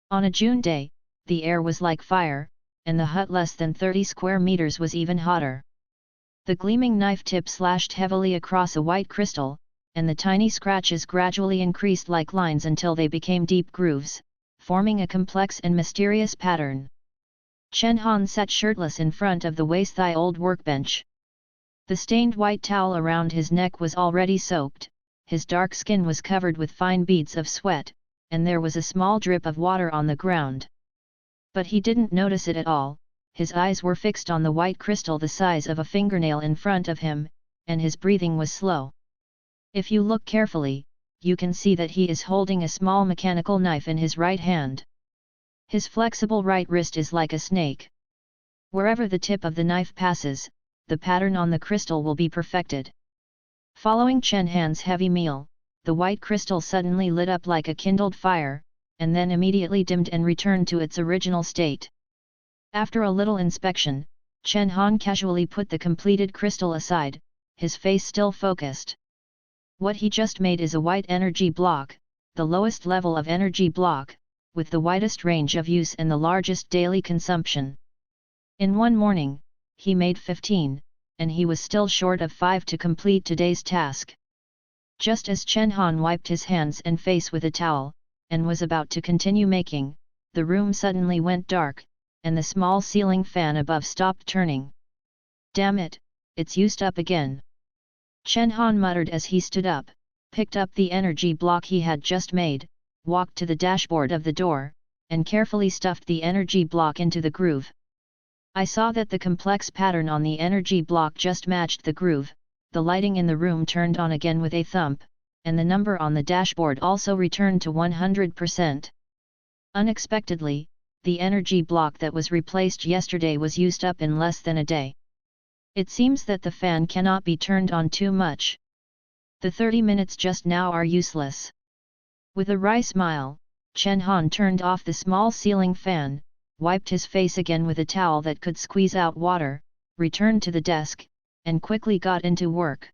On a June day, the air was like fire, and the hut less than 30 square meters was even hotter. The gleaming knife tip slashed heavily across a white crystal, and the tiny scratches gradually increased like lines until they became deep grooves, forming a complex and mysterious pattern. Chen Han sat shirtless in front of the waist-high old workbench. The stained white towel around his neck was already soaked, his dark skin was covered with fine beads of sweat, and there was a small drip of water on the ground. But he didn't notice it at all. His eyes were fixed on the white crystal the size of a fingernail in front of him, and his breathing was slow. If you look carefully, you can see that he is holding a small mechanical knife in his right hand. His flexible right wrist is like a snake. Wherever the tip of the knife passes, the pattern on the crystal will be perfected. Following Chen Han's heavy meal, the white crystal suddenly lit up like a kindled fire, and then immediately dimmed and returned to its original state. After a little inspection, Chen Han casually put the completed crystal aside, his face still focused. What he just made is a white energy block, the lowest level of energy block, with the widest range of use and the largest daily consumption. In one morning, he made 15, and he was still short of 5 to complete today's task. Just as Chen Han wiped his hands and face with a towel, and was about to continue making, the room suddenly went dark, and the small ceiling fan above stopped turning. "Damn it, it's used up again." Chen Han muttered as he stood up, picked up the energy block he had just made, walked to the dashboard of the door, and carefully stuffed the energy block into the groove. I saw that the complex pattern on the energy block just matched the groove, the lighting in the room turned on again with a thump, and the number on the dashboard also returned to 100%. Unexpectedly, the energy block that was replaced yesterday was used up in less than a day. It seems that the fan cannot be turned on too much. The 30 minutes just now are useless. With a wry smile, Chen Han turned off the small ceiling fan, wiped his face again with a towel that could squeeze out water, returned to the desk, and quickly got into work.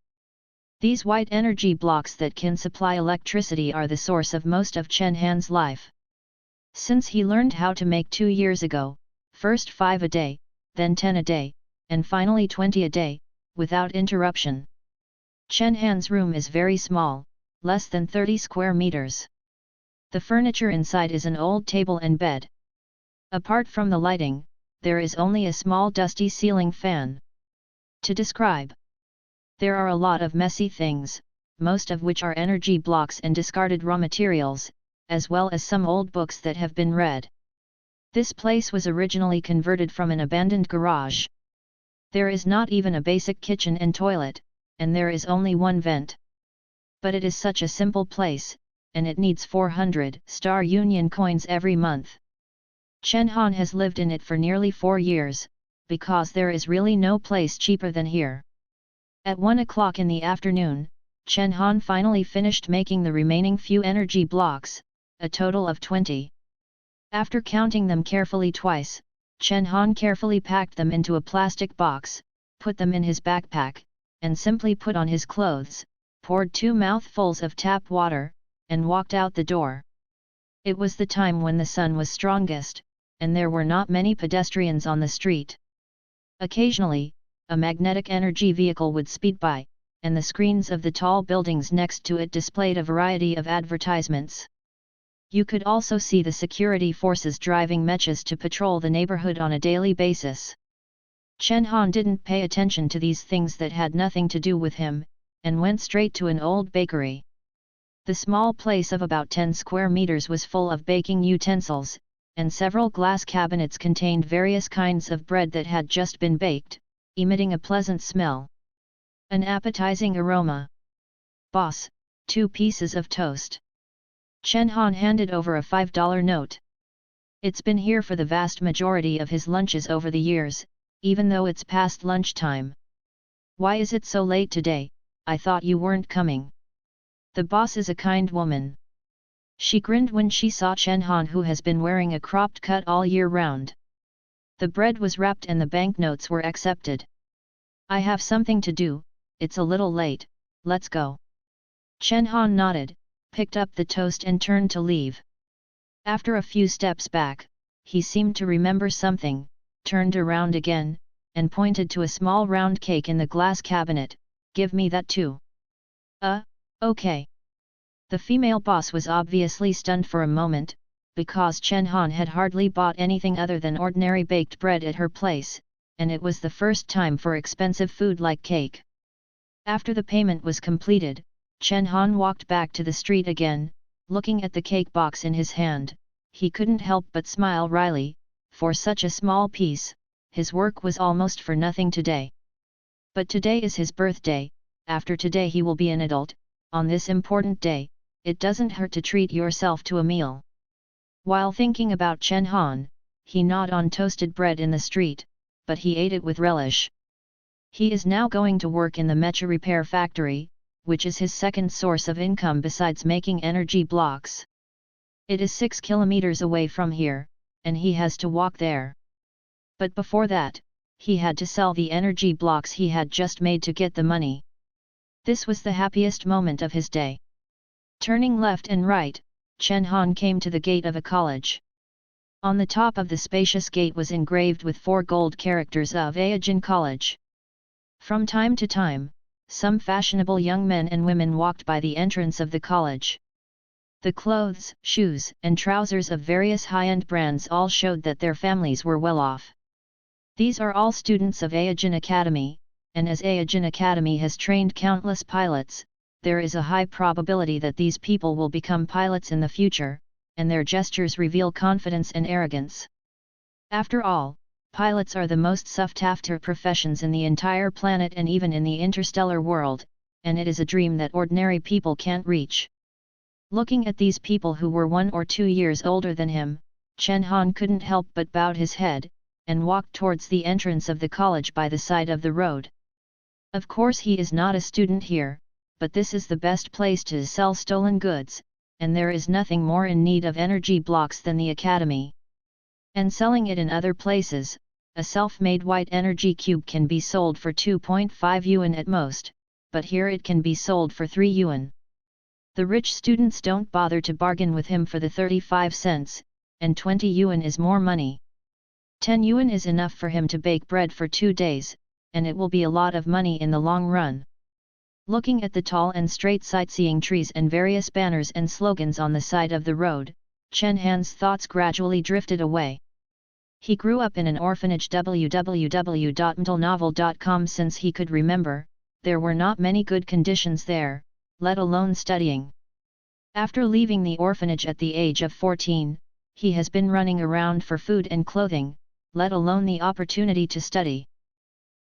These white energy blocks that can supply electricity are the source of most of Chen Han's life. Since he learned how to make 2 years ago, first 5 a day, then 10 a day, and finally 20 a day, without interruption. Chen Han's room is very small, less than 30 square meters. The furniture inside is an old table and bed. Apart from the lighting, there is only a small dusty ceiling fan. To describe, there are a lot of messy things, most of which are energy blocks and discarded raw materials, as well as some old books that have been read. This place was originally converted from an abandoned garage. There is not even a basic kitchen and toilet, and there is only one vent. But it is such a simple place, and it needs 400 Star Union coins every month. Chen Han has lived in it for nearly 4 years, because there is really no place cheaper than here. At 1 o'clock in the afternoon, Chen Han finally finished making the remaining few energy blocks, a total of 20. After counting them carefully twice, Chen Han carefully packed them into a plastic box, put them in his backpack, and simply put on his clothes, poured 2 mouthfuls of tap water, and walked out the door. It was the time when the sun was strongest, and there were not many pedestrians on the street. Occasionally, a magnetic energy vehicle would speed by, and the screens of the tall buildings next to it displayed a variety of advertisements. You could also see the security forces driving mechas to patrol the neighborhood on a daily basis. Chen Han didn't pay attention to these things that had nothing to do with him, and went straight to an old bakery. The small place of about 10 square meters was full of baking utensils, and several glass cabinets contained various kinds of bread that had just been baked, emitting a pleasant smell. An appetizing aroma. "Boss, 2 pieces of toast." Chen Han handed over a $5 note. It's been here for the vast majority of his lunches over the years, even though it's past lunchtime. "Why is it so late today? I thought you weren't coming." The boss is a kind woman. She grinned when she saw Chen Han, who has been wearing a cropped cut all year round. The bread was wrapped and the banknotes were accepted. "I have something to do, it's a little late, let's go." Chen Han nodded, picked up the toast and turned to leave. After a few steps back, he seemed to remember something, turned around again, and pointed to a small round cake in the glass cabinet. "Give me that too." Okay." The female boss was obviously stunned for a moment, because Chen Han had hardly bought anything other than ordinary baked bread at her place, and it was the first time for expensive food like cake. After the payment was completed, Chen Han walked back to the street again. Looking at the cake box in his hand, he couldn't help but smile wryly. For such a small piece, his work was almost for nothing today. But today is his birthday, after today he will be an adult. On this important day, it doesn't hurt to treat yourself to a meal. While thinking about Chen Han, he gnawed on toasted bread in the street, but he ate it with relish. He is now going to work in the mecha repair factory, which is his second source of income besides making energy blocks. It is 6 kilometers away from here, and he has to walk there. But before that, he had to sell the energy blocks he had just made to get the money. This was the happiest moment of his day. Turning left and right, Chen Han came to the gate of a college. On the top of the spacious gate was engraved with 4 gold characters of Aijin College. From time to time, some fashionable young men and women walked by the entrance of the college. The clothes, shoes, and trousers of various high-end brands all showed that their families were well off. These are all students of Aijin Academy, and as Aijin Academy has trained countless pilots, there is a high probability that these people will become pilots in the future, and their gestures reveal confidence and arrogance. After all, pilots are the most sought-after professions in the entire planet and even in the interstellar world, and it is a dream that ordinary people can't reach. Looking at these people who were 1 or 2 years older than him, Chen Han couldn't help but bowed his head, and walked towards the entrance of the college by the side of the road. Of course he is not a student here, but this is the best place to sell stolen goods, and there is nothing more in need of energy blocks than the academy. And selling it in other places, a self-made white energy cube can be sold for 2.5 yuan at most, but here it can be sold for 3 yuan. The rich students don't bother to bargain with him for the 35 cents, and 20 yuan is more money. 10 yuan is enough for him to bake bread for 2 days, and it will be a lot of money in the long run. Looking at the tall and straight sightseeing trees and various banners and slogans on the side of the road, Chen Han's thoughts gradually drifted away. He grew up in an orphanage. www.mtlnovel.com. Since he could remember, there were not many good conditions there, let alone studying. After leaving the orphanage at the age of 14, he has been running around for food and clothing, let alone the opportunity to study.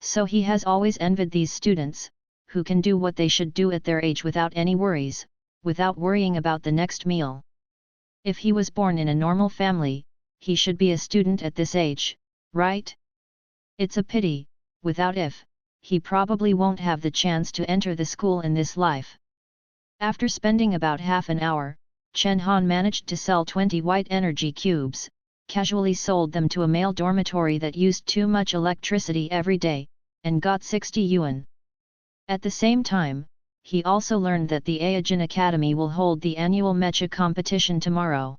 So he has always envied these students, who can do what they should do at their age without any worries, without worrying about the next meal. If he was born in a normal family, he should be a student at this age, right? It's a pity, without if, he probably won't have the chance to enter the school in this life. After spending about half an hour, Chen Han managed to sell 20 white energy cubes, casually sold them to a male dormitory that used too much electricity every day, and got 60 yuan. At the same time, he also learned that the Aijin Academy will hold the annual mecha competition tomorrow.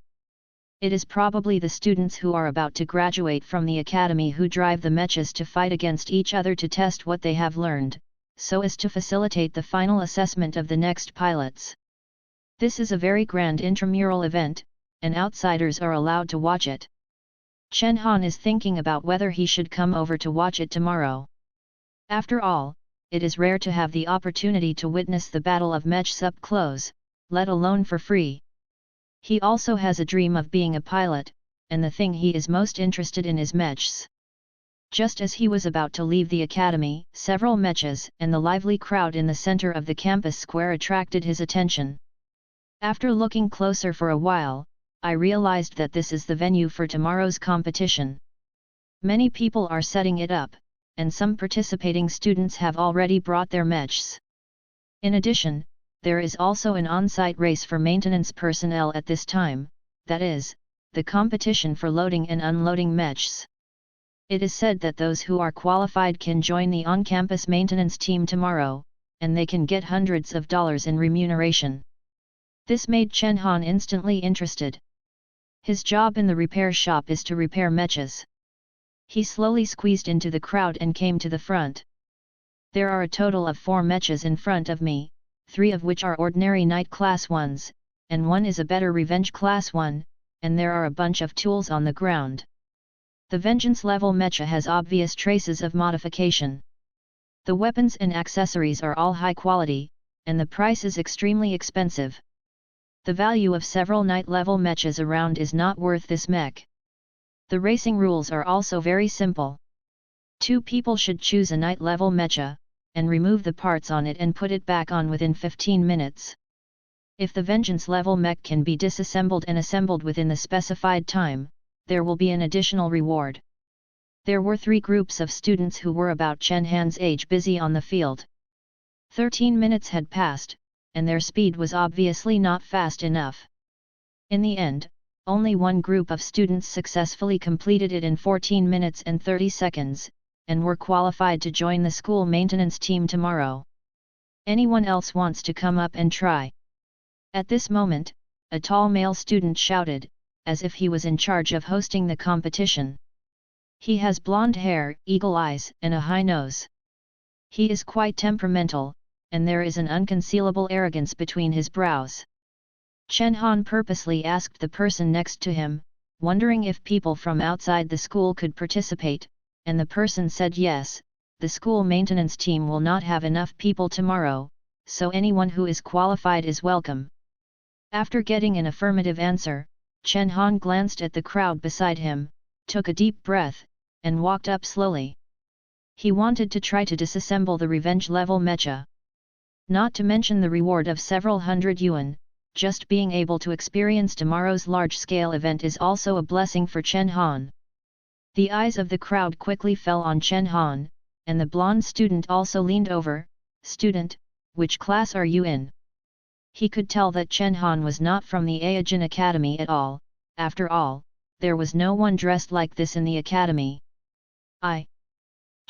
It is probably the students who are about to graduate from the academy who drive the mechas to fight against each other to test what they have learned, so as to facilitate the final assessment of the next pilots. This is a very grand intramural event, and outsiders are allowed to watch it. Chen Han is thinking about whether he should come over to watch it tomorrow. After all, it is rare to have the opportunity to witness the battle of mechs up close, let alone for free. He also has a dream of being a pilot, and the thing he is most interested in is mechs. Just as he was about to leave the academy, several mechas and the lively crowd in the center of the campus square attracted his attention. After looking closer for a while, I realized that this is the venue for tomorrow's competition. Many people are setting it up, and some participating students have already brought their mechs. In addition, there is also an on-site race for maintenance personnel at this time, that is, the competition for loading and unloading mechs. It is said that those who are qualified can join the on-campus maintenance team tomorrow, and they can get hundreds of dollars in remuneration. This made Chen Han instantly interested. His job in the repair shop is to repair mechas. He slowly squeezed into the crowd and came to the front. There are a total of 4 mechas in front of me, 3 of which are ordinary Knight Class 1s, and 1 is a better Revenge Class 1, and there are a bunch of tools on the ground. The Vengeance level mecha has obvious traces of modification. The weapons and accessories are all high quality, and the price is extremely expensive. The value of several Knight level mechas around is not worth this mech. The racing rules are also very simple. 2 people should choose a Knight level mecha, and remove the parts on it and put it back on within 15 minutes. If the Vengeance level mech can be disassembled and assembled within the specified time, there will be an additional reward. There were 3 groups of students who were about Chen Han's age busy on the field. 13 minutes had passed, and their speed was obviously not fast enough. In the end, only 1 group of students successfully completed it in 14 minutes and 30 seconds, and were qualified to join the school maintenance team tomorrow. Anyone else wants to come up and try? At this moment, a tall male student shouted, as if he was in charge of hosting the competition. He has blonde hair, eagle eyes, and a high nose. He is quite temperamental, and there is an unconcealable arrogance between his brows. Chen Han purposely asked the person next to him, wondering if people from outside the school could participate, and the person said yes, the school maintenance team will not have enough people tomorrow, so anyone who is qualified is welcome. After getting an affirmative answer, Chen Han glanced at the crowd beside him, took a deep breath, and walked up slowly. He wanted to try to disassemble the Revenge level mecha. Not to mention the reward of several hundred yuan, just being able to experience tomorrow's large-scale event is also a blessing for Chen Han. The eyes of the crowd quickly fell on Chen Han, and the blonde student also leaned over. "Student, which class are you in?" He could tell that Chen Han was not from the Aijin Academy at all. After all, there was no one dressed like this in the academy.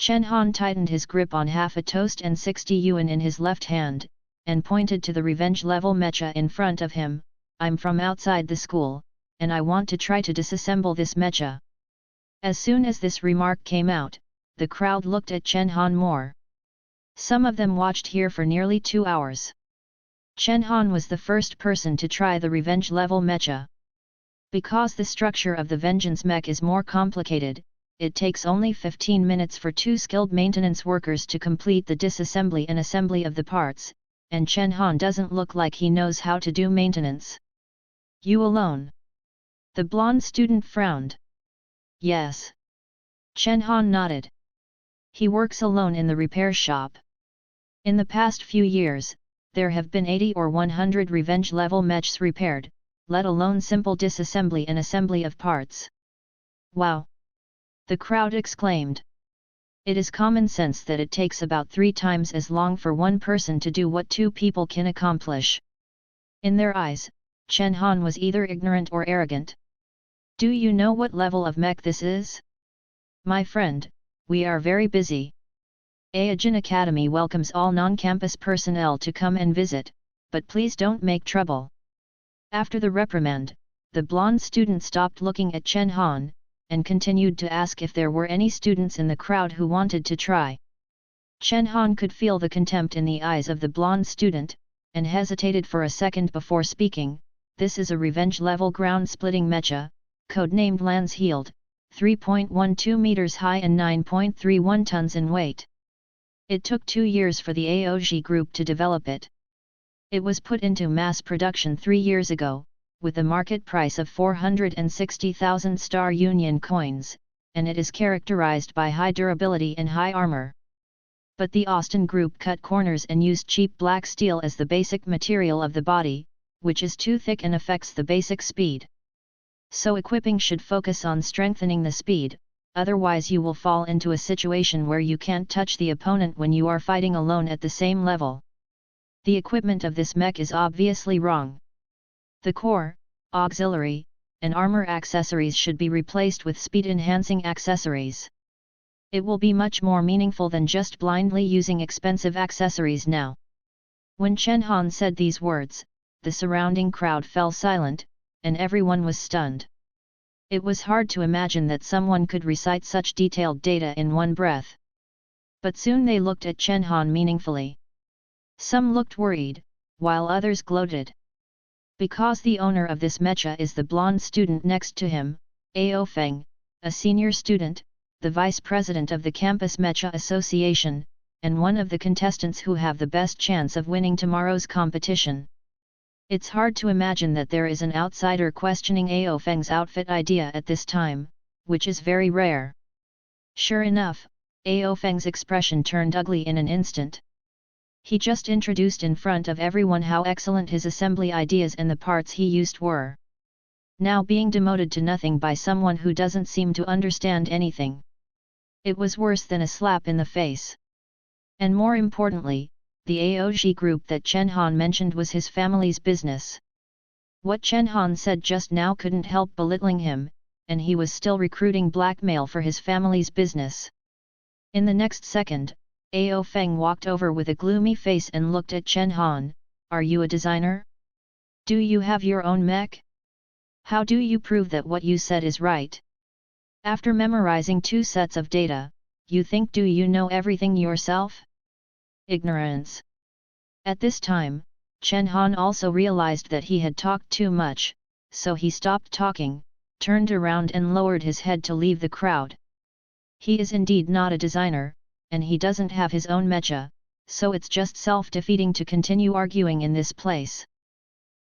Chen Han tightened his grip on half a toast and 60 yuan in his left hand, and pointed to the Revenge level mecha in front of him. "I'm from outside the school, and I want to try to disassemble this mecha." As soon as this remark came out, the crowd looked at Chen Han more. Some of them watched here for nearly 2 hours. Chen Han was the first person to try the Revenge level mecha. Because the structure of the Vengeance mech is more complicated, it takes only 15 minutes for 2 skilled maintenance workers to complete the disassembly and assembly of the parts, and Chen Han doesn't look like he knows how to do maintenance. "You alone?" The blonde student frowned. "Yes." Chen Han nodded. He works alone in the repair shop. In the past few years, there have been 80 or 100 Revenge level mechs repaired, let alone simple disassembly and assembly of parts. "Wow!" the crowd exclaimed. It is common sense that it takes about 3 times as long for one person to do what 2 people can accomplish. In their eyes, Chen Han was either ignorant or arrogant. "Do you know what level of mech this is?" "My friend, we are very busy. Aijin Academy welcomes all non-campus personnel to come and visit, but please don't make trouble." After the reprimand, the blonde student stopped looking at Chen Han, and continued to ask if there were any students in the crowd who wanted to try. Chen Han could feel the contempt in the eyes of the blonde student, and hesitated for a second before speaking. "This is a Revenge level ground-splitting mecha, codenamed Lan's Healed, 3.12 meters high and 9.31 tons in weight. It took 2 years for the AOG group to develop it. It was put into mass production 3 years ago, with a market price of 460,000 Star Union coins, and it is characterized by high durability and high armor. But the Austin group cut corners and used cheap black steel as the basic material of the body, which is too thick and affects the basic speed. So equipping should focus on strengthening the speed, otherwise you will fall into a situation where you can't touch the opponent when you are fighting alone at the same level. The equipment of this mech is obviously wrong. The core, auxiliary, and armor accessories should be replaced with speed-enhancing accessories. It will be much more meaningful than just blindly using expensive accessories now." When Chen Han said these words, the surrounding crowd fell silent, and everyone was stunned. It was hard to imagine that someone could recite such detailed data in one breath. But soon they looked at Chen Han meaningfully. Some looked worried, while others gloated. Because the owner of this mecha is the blonde student next to him, Ao Feng, a senior student, the vice president of the Campus Mecha Association, and one of the contestants who have the best chance of winning tomorrow's competition. It's hard to imagine that there is an outsider questioning Ao Feng's outfit idea at this time, which is very rare. Sure enough, Ao Feng's expression turned ugly in an instant. He just introduced in front of everyone how excellent his assembly ideas and the parts he used were. Now being demoted to nothing by someone who doesn't seem to understand anything. It was worse than a slap in the face. And more importantly, the AOG group that Chen Han mentioned was his family's business. What Chen Han said just now couldn't help belittling him, and he was still recruiting blackmail for his family's business. In the next second, Ao Feng walked over with a gloomy face and looked at Chen Han. Are you a designer? Do you have your own mech? How do you prove that what you said is right? After memorizing 2 sets of data, you think do you know everything yourself? Ignorance. At this time, Chen Han also realized that he had talked too much, so he stopped talking, turned around and lowered his head to leave the crowd. He is indeed not a designer, and he doesn't have his own mecha, so it's just self-defeating to continue arguing in this place.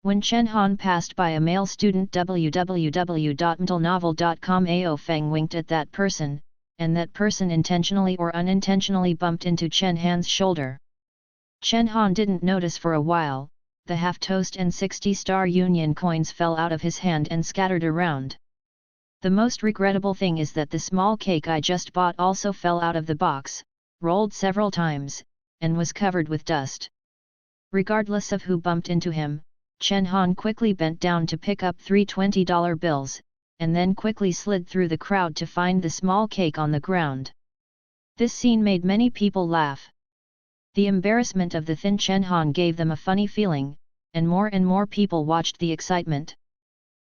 When Chen Han passed by a male student www.mtlnovel.com, Ao Feng winked at that person, and that person intentionally or unintentionally bumped into Chen Han's shoulder. Chen Han didn't notice for a while. The half-toast and 60-star union coins fell out of his hand and scattered around. The most regrettable thing is that the small cake I just bought also fell out of the box, rolled several times, and was covered with dust. Regardless of who bumped into him, Chen Han quickly bent down to pick up 3 $20 bills, and then quickly slid through the crowd to find the small cake on the ground. This scene made many people laugh. The embarrassment of the thin Chen Han gave them a funny feeling, and more people watched the excitement.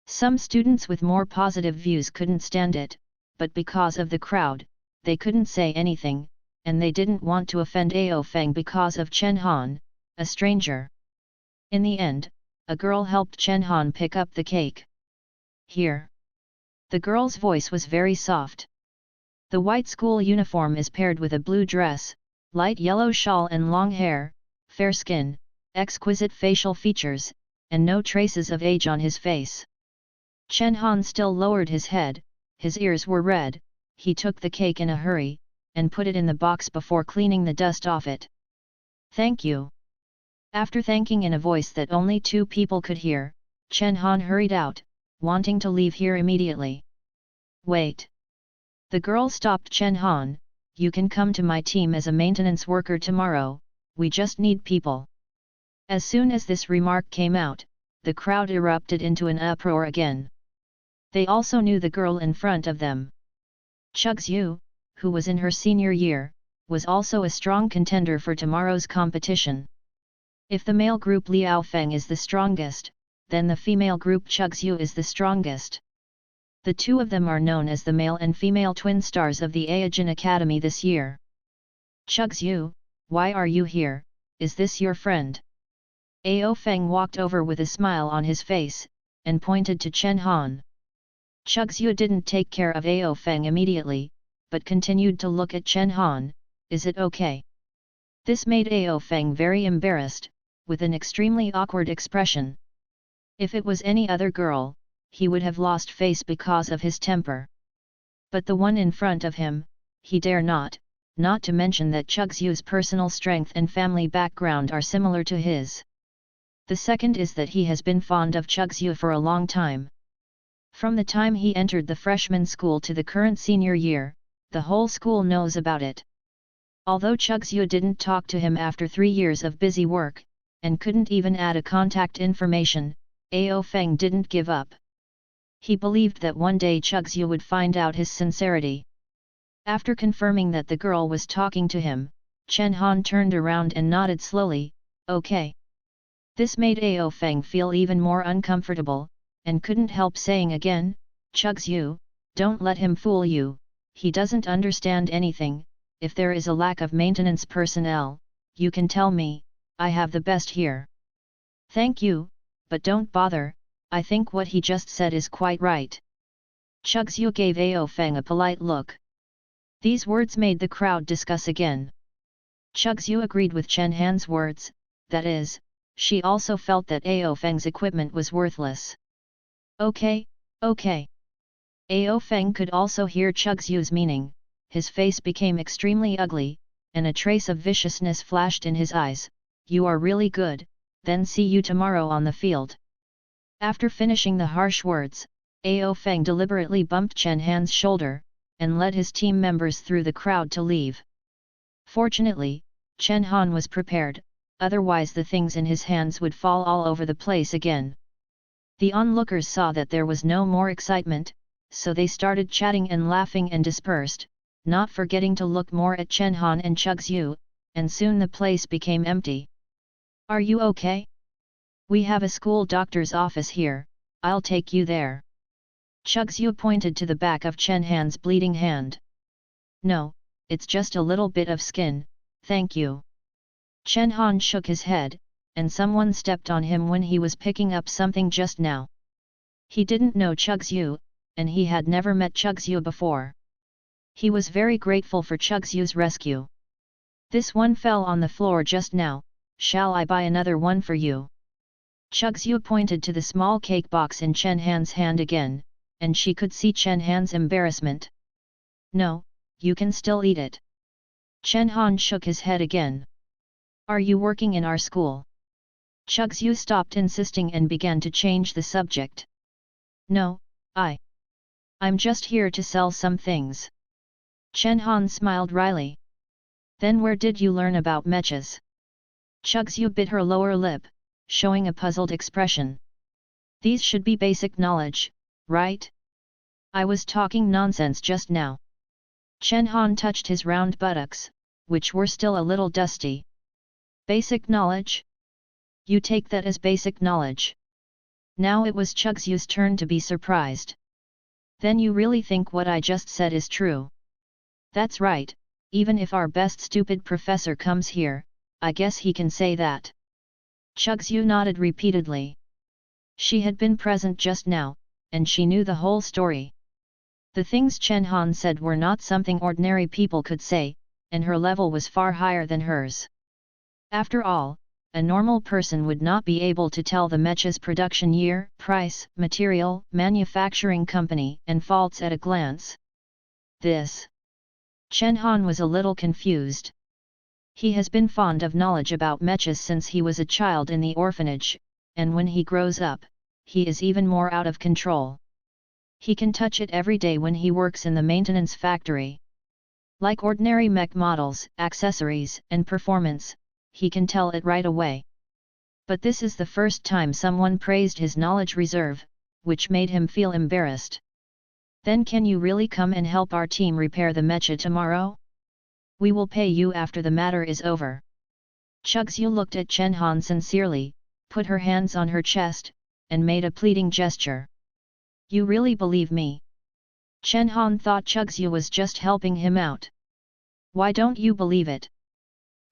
Some students with more positive views couldn't stand it, but because of the crowd, they couldn't say anything, and they didn't want to offend Ao Feng because of Chen Han, a stranger. In the end, a girl helped Chen Han pick up the cake. Here. The girl's voice was very soft. The white school uniform is paired with a blue dress, light yellow shawl and long hair, fair skin, exquisite facial features, and no traces of age on his face. Chen Han still lowered his head, his ears were red, he took the cake in a hurry, and put it in the box before cleaning the dust off it. Thank you. After thanking in a voice that only 2 people could hear, Chen Han hurried out, wanting to leave here immediately. Wait. The girl stopped Chen Han. You can come to my team as a maintenance worker tomorrow, we just need people. As soon as this remark came out, the crowd erupted into an uproar again. They also knew the girl in front of them. Chugxiu, who was in her senior year, was also a strong contender for tomorrow's competition. If the male group Liao Feng is the strongest, then the female group Chugxiu is the strongest. The 2 of them are known as the male and female twin stars of the Aijin Academy this year. Chugxiu, why are you here? Is this your friend? Ao Feng walked over with a smile on his face, and pointed to Chen Han. Chugxiu didn't take care of Ao Feng immediately, but continued to look at Chen Han. Is it okay? This made Ao Feng very embarrassed, with an extremely awkward expression. If it was any other girl, he would have lost face because of his temper. But the one in front of him, he dare not to mention that Chugxiu's personal strength and family background are similar to his. The second is that he has been fond of Chugxiu for a long time. From the time he entered the freshman school to the current senior year, the whole school knows about it. Although Chugxiu didn't talk to him after 3 years of busy work, and couldn't even add a contact information, Ao Feng didn't give up. He believed that one day Chugxiu would find out his sincerity. After confirming that the girl was talking to him, Chen Han turned around and nodded slowly, okay. This made Ao Feng feel even more uncomfortable, and couldn't help saying again, Chugzu, don't let him fool you, he doesn't understand anything. If there is a lack of maintenance personnel, you can tell me, I have the best here. Thank you, but don't bother, I think what he just said is quite right. Chugzu gave Ao Feng a polite look. These words made the crowd discuss again. Chugzu agreed with Chen Han's words, that is, she also felt that Ao Feng's equipment was worthless. Okay, okay. Ao Feng could also hear Chugzu's meaning, his face became extremely ugly, and a trace of viciousness flashed in his eyes. You are really good, then see you tomorrow on the field. After finishing the harsh words, Ao Feng deliberately bumped Chen Han's shoulder, and led his team members through the crowd to leave. Fortunately, Chen Han was prepared, otherwise the things in his hands would fall all over the place again. The onlookers saw that there was no more excitement, so they started chatting and laughing and dispersed, not forgetting to look more at Chen Han and Chugzu, and soon the place became empty. Are you okay? We have a school doctor's office here, I'll take you there. Chugzu pointed to the back of Chen Han's bleeding hand. No, it's just a little bit of skin, thank you. Chen Han shook his head, and someone stepped on him when he was picking up something just now. He didn't know Chugzu, and he had never met Chugzu before. He was very grateful for Chugzu's rescue. This one fell on the floor just now, shall I buy another one for you? Chugzu pointed to the small cake box in Chen Han's hand again, and she could see Chen Han's embarrassment. No, you can still eat it. Chen Han shook his head again. Are you working in our school? Chugzu stopped insisting and began to change the subject. No, I'm just here to sell some things. Chen Han smiled wryly. Then where did you learn about mechas? Chugzu bit her lower lip, showing a puzzled expression. These should be basic knowledge, right? I was talking nonsense just now. Chen Han touched his round buttocks, which were still a little dusty. Basic knowledge? You take that as basic knowledge. Now it was Chugzu's turn to be surprised. Then you really think what I just said is true? That's right, even if our best stupid professor comes here, I guess he can say that. Chugzu nodded repeatedly. She had been present just now, and she knew the whole story. The things Chen Han said were not something ordinary people could say, and her level was far higher than hers. After all, a normal person would not be able to tell the mecha's production year, price, material, manufacturing company, and faults at a glance. This. Chen Han was a little confused. He has been fond of knowledge about mechas since he was a child in the orphanage, and when he grows up, he is even more out of control. He can touch it every day when he works in the maintenance factory. Like ordinary mech models, accessories, and performance, he can tell it right away. But this is the first time someone praised his knowledge reserve, which made him feel embarrassed. Then can you really come and help our team repair the mecha tomorrow? We will pay you after the matter is over. Chugzu looked at Chen Han sincerely, put her hands on her chest, and made a pleading gesture. You really believe me? Chen Han thought Chugzu was just helping him out. Why don't you believe it?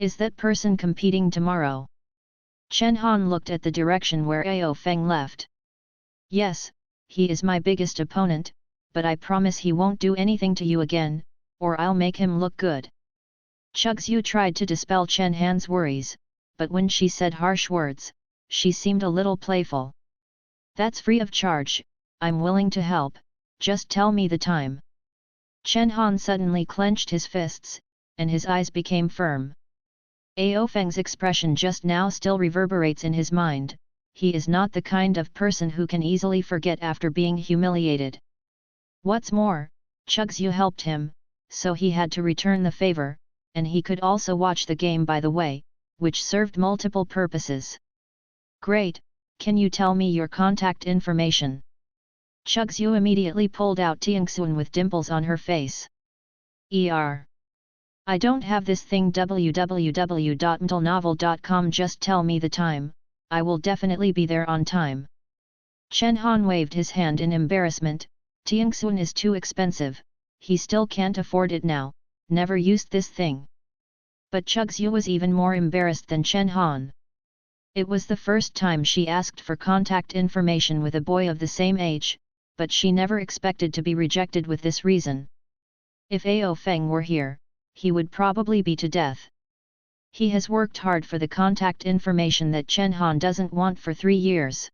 Is that person competing tomorrow? Chen Han looked at the direction where Ao Feng left. Yes, he is my biggest opponent, but I promise he won't do anything to you again, or I'll make him look good. Chugzu tried to dispel Chen Han's worries, but when she said harsh words, she seemed a little playful. That's free of charge, I'm willing to help, just tell me the time. Chen Han suddenly clenched his fists, and his eyes became firm. Ao Feng's expression just now still reverberates in his mind. He is not the kind of person who can easily forget after being humiliated. What's more, Chugzu helped him, so he had to return the favor, and he could also watch the game by the way, which served multiple purposes. Great, can you tell me your contact information? Chugzu immediately pulled out Tiangxuan with dimples on her face. I don't have this thing. www.mtlnovel.com. Just tell me the time, I will definitely be there on time. Chen Han waved his hand in embarrassment, Tianxun is too expensive, he still can't afford it now, never used this thing. But Chugzhu was even more embarrassed than Chen Han. It was the first time she asked for contact information with a boy of the same age, but she never expected to be rejected with this reason. If Ao Feng were here, he would probably be to death. He has worked hard for the contact information that Chen Han doesn't want for 3 years.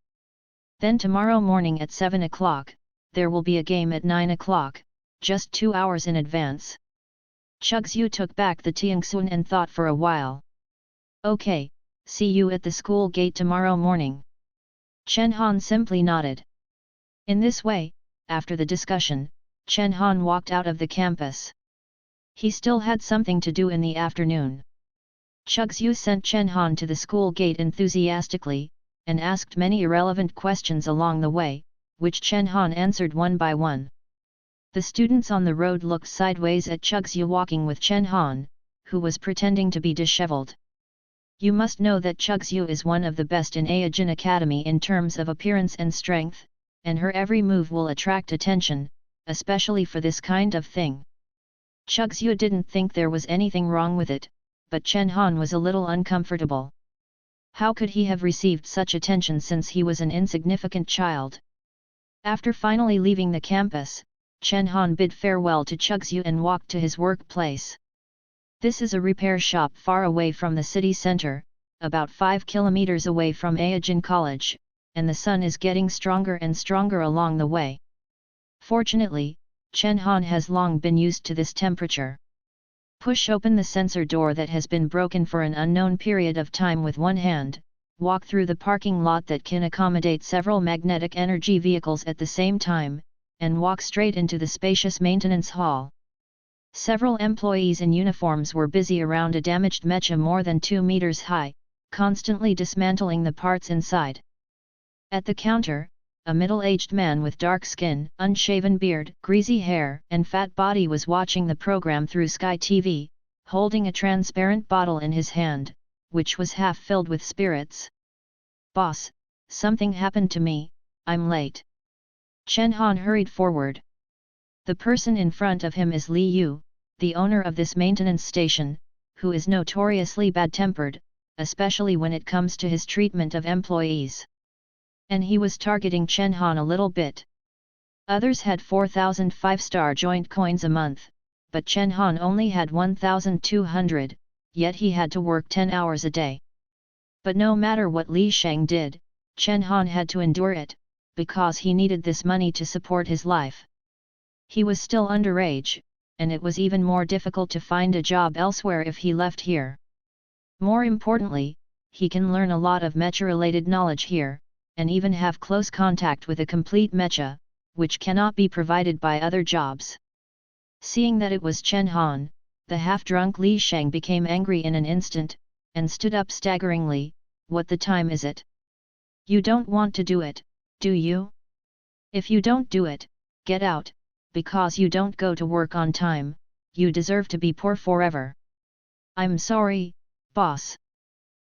Then tomorrow morning at 7 o'clock, there will be a game at 9 o'clock, just 2 hours in advance. Chugzhu took back the Tianxun and thought for a while. Okay, see you at the school gate tomorrow morning. Chen Han simply nodded. In this way, after the discussion, Chen Han walked out of the campus. He still had something to do in the afternoon. Chugzhu sent Chen Han to the school gate enthusiastically, and asked many irrelevant questions along the way, which Chen Han answered one by one. The students on the road looked sideways at Chugzhu walking with Chen Han, who was pretending to be disheveled. You must know that Chugzhu is one of the best in Aijin Academy in terms of appearance and strength, and her every move will attract attention, especially for this kind of thing. Chugzhu didn't think there was anything wrong with it, but Chen Han was a little uncomfortable. How could he have received such attention since he was an insignificant child? After finally leaving the campus, Chen Han bid farewell to Chugzhu and walked to his workplace. This is a repair shop far away from the city center, about 5 kilometers away from Aijin College, and the sun is getting stronger and stronger along the way. Fortunately, Chen Han has long been used to this temperature. Push open the sensor door that has been broken for an unknown period of time with one hand, walk through the parking lot that can accommodate several magnetic energy vehicles at the same time, and walk straight into the spacious maintenance hall. Several employees in uniforms were busy around a damaged mecha more than 2 meters high, constantly dismantling the parts inside. At the counter, a middle-aged man with dark skin, unshaven beard, greasy hair, and fat body was watching the program through Sky TV, holding a transparent bottle in his hand, which was half filled with spirits. "Boss, something happened to me, I'm late." Chen Han hurried forward. The person in front of him is Li Yu, the owner of this maintenance station, who is notoriously bad-tempered, especially when it comes to his treatment of employees. And he was targeting Chen Han a little bit. Others had 4,000 5-star joint coins a month, but Chen Han only had 1,200, yet he had to work 10 hours a day. But no matter what Li Sheng did, Chen Han had to endure it, because he needed this money to support his life. He was still underage, and it was even more difficult to find a job elsewhere if he left here. More importantly, he can learn a lot of mecha-related knowledge here, and even have close contact with a complete mecha, which cannot be provided by other jobs. Seeing that it was Chen Han, the half-drunk Li Sheng became angry in an instant, and stood up staggeringly. "What the time is it? You don't want to do it, do you? If you don't do it, get out, because you don't go to work on time, you deserve to be poor forever." "I'm sorry, boss."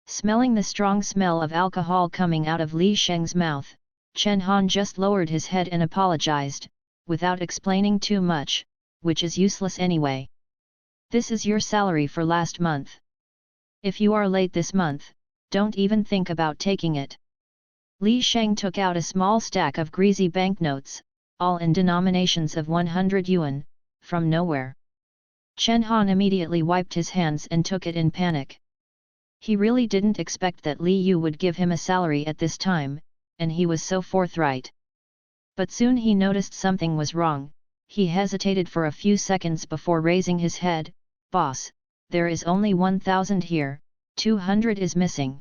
Smelling the strong smell of alcohol coming out of Li Sheng's mouth, Chen Han just lowered his head and apologized, without explaining too much, which is useless anyway. "This is your salary for last month. If you are late this month, don't even think about taking it." Li Sheng took out a small stack of greasy banknotes, all in denominations of 100 yuan, from nowhere. Chen Han immediately wiped his hands and took it in panic. He really didn't expect that Li Yu would give him a salary at this time, and he was so forthright. But soon he noticed something was wrong. He hesitated for a few seconds before raising his head. "Boss, there is only 1,000 here, 200 is missing.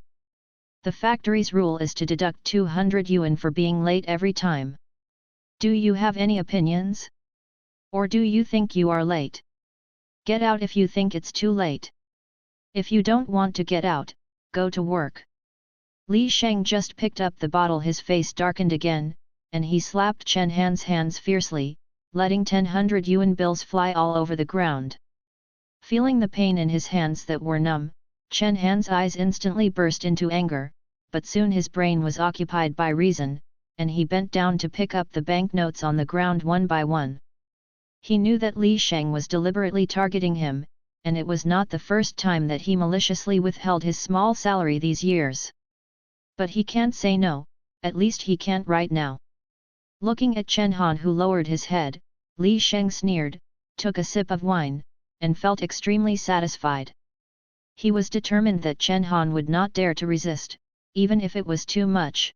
The factory's rule is to deduct 200 yuan for being late every time. Do you have any opinions? Or do you think you are late? Get out if you think it's too late. If you don't want to get out, go to work." Li Sheng just picked up the bottle. His face darkened again, and he slapped Chen Han's hands fiercely, letting 100 yuan bills fly all over the ground. Feeling the pain in his hands that were numb, Chen Han's eyes instantly burst into anger, but soon his brain was occupied by reason, and he bent down to pick up the banknotes on the ground one by one. He knew that Li Sheng was deliberately targeting him, and it was not the first time that he maliciously withheld his small salary these years. But he can't say no, at least he can't right now. Looking at Chen Han, who lowered his head, Li Sheng sneered, took a sip of wine, and felt extremely satisfied. He was determined that Chen Han would not dare to resist, even if it was too much.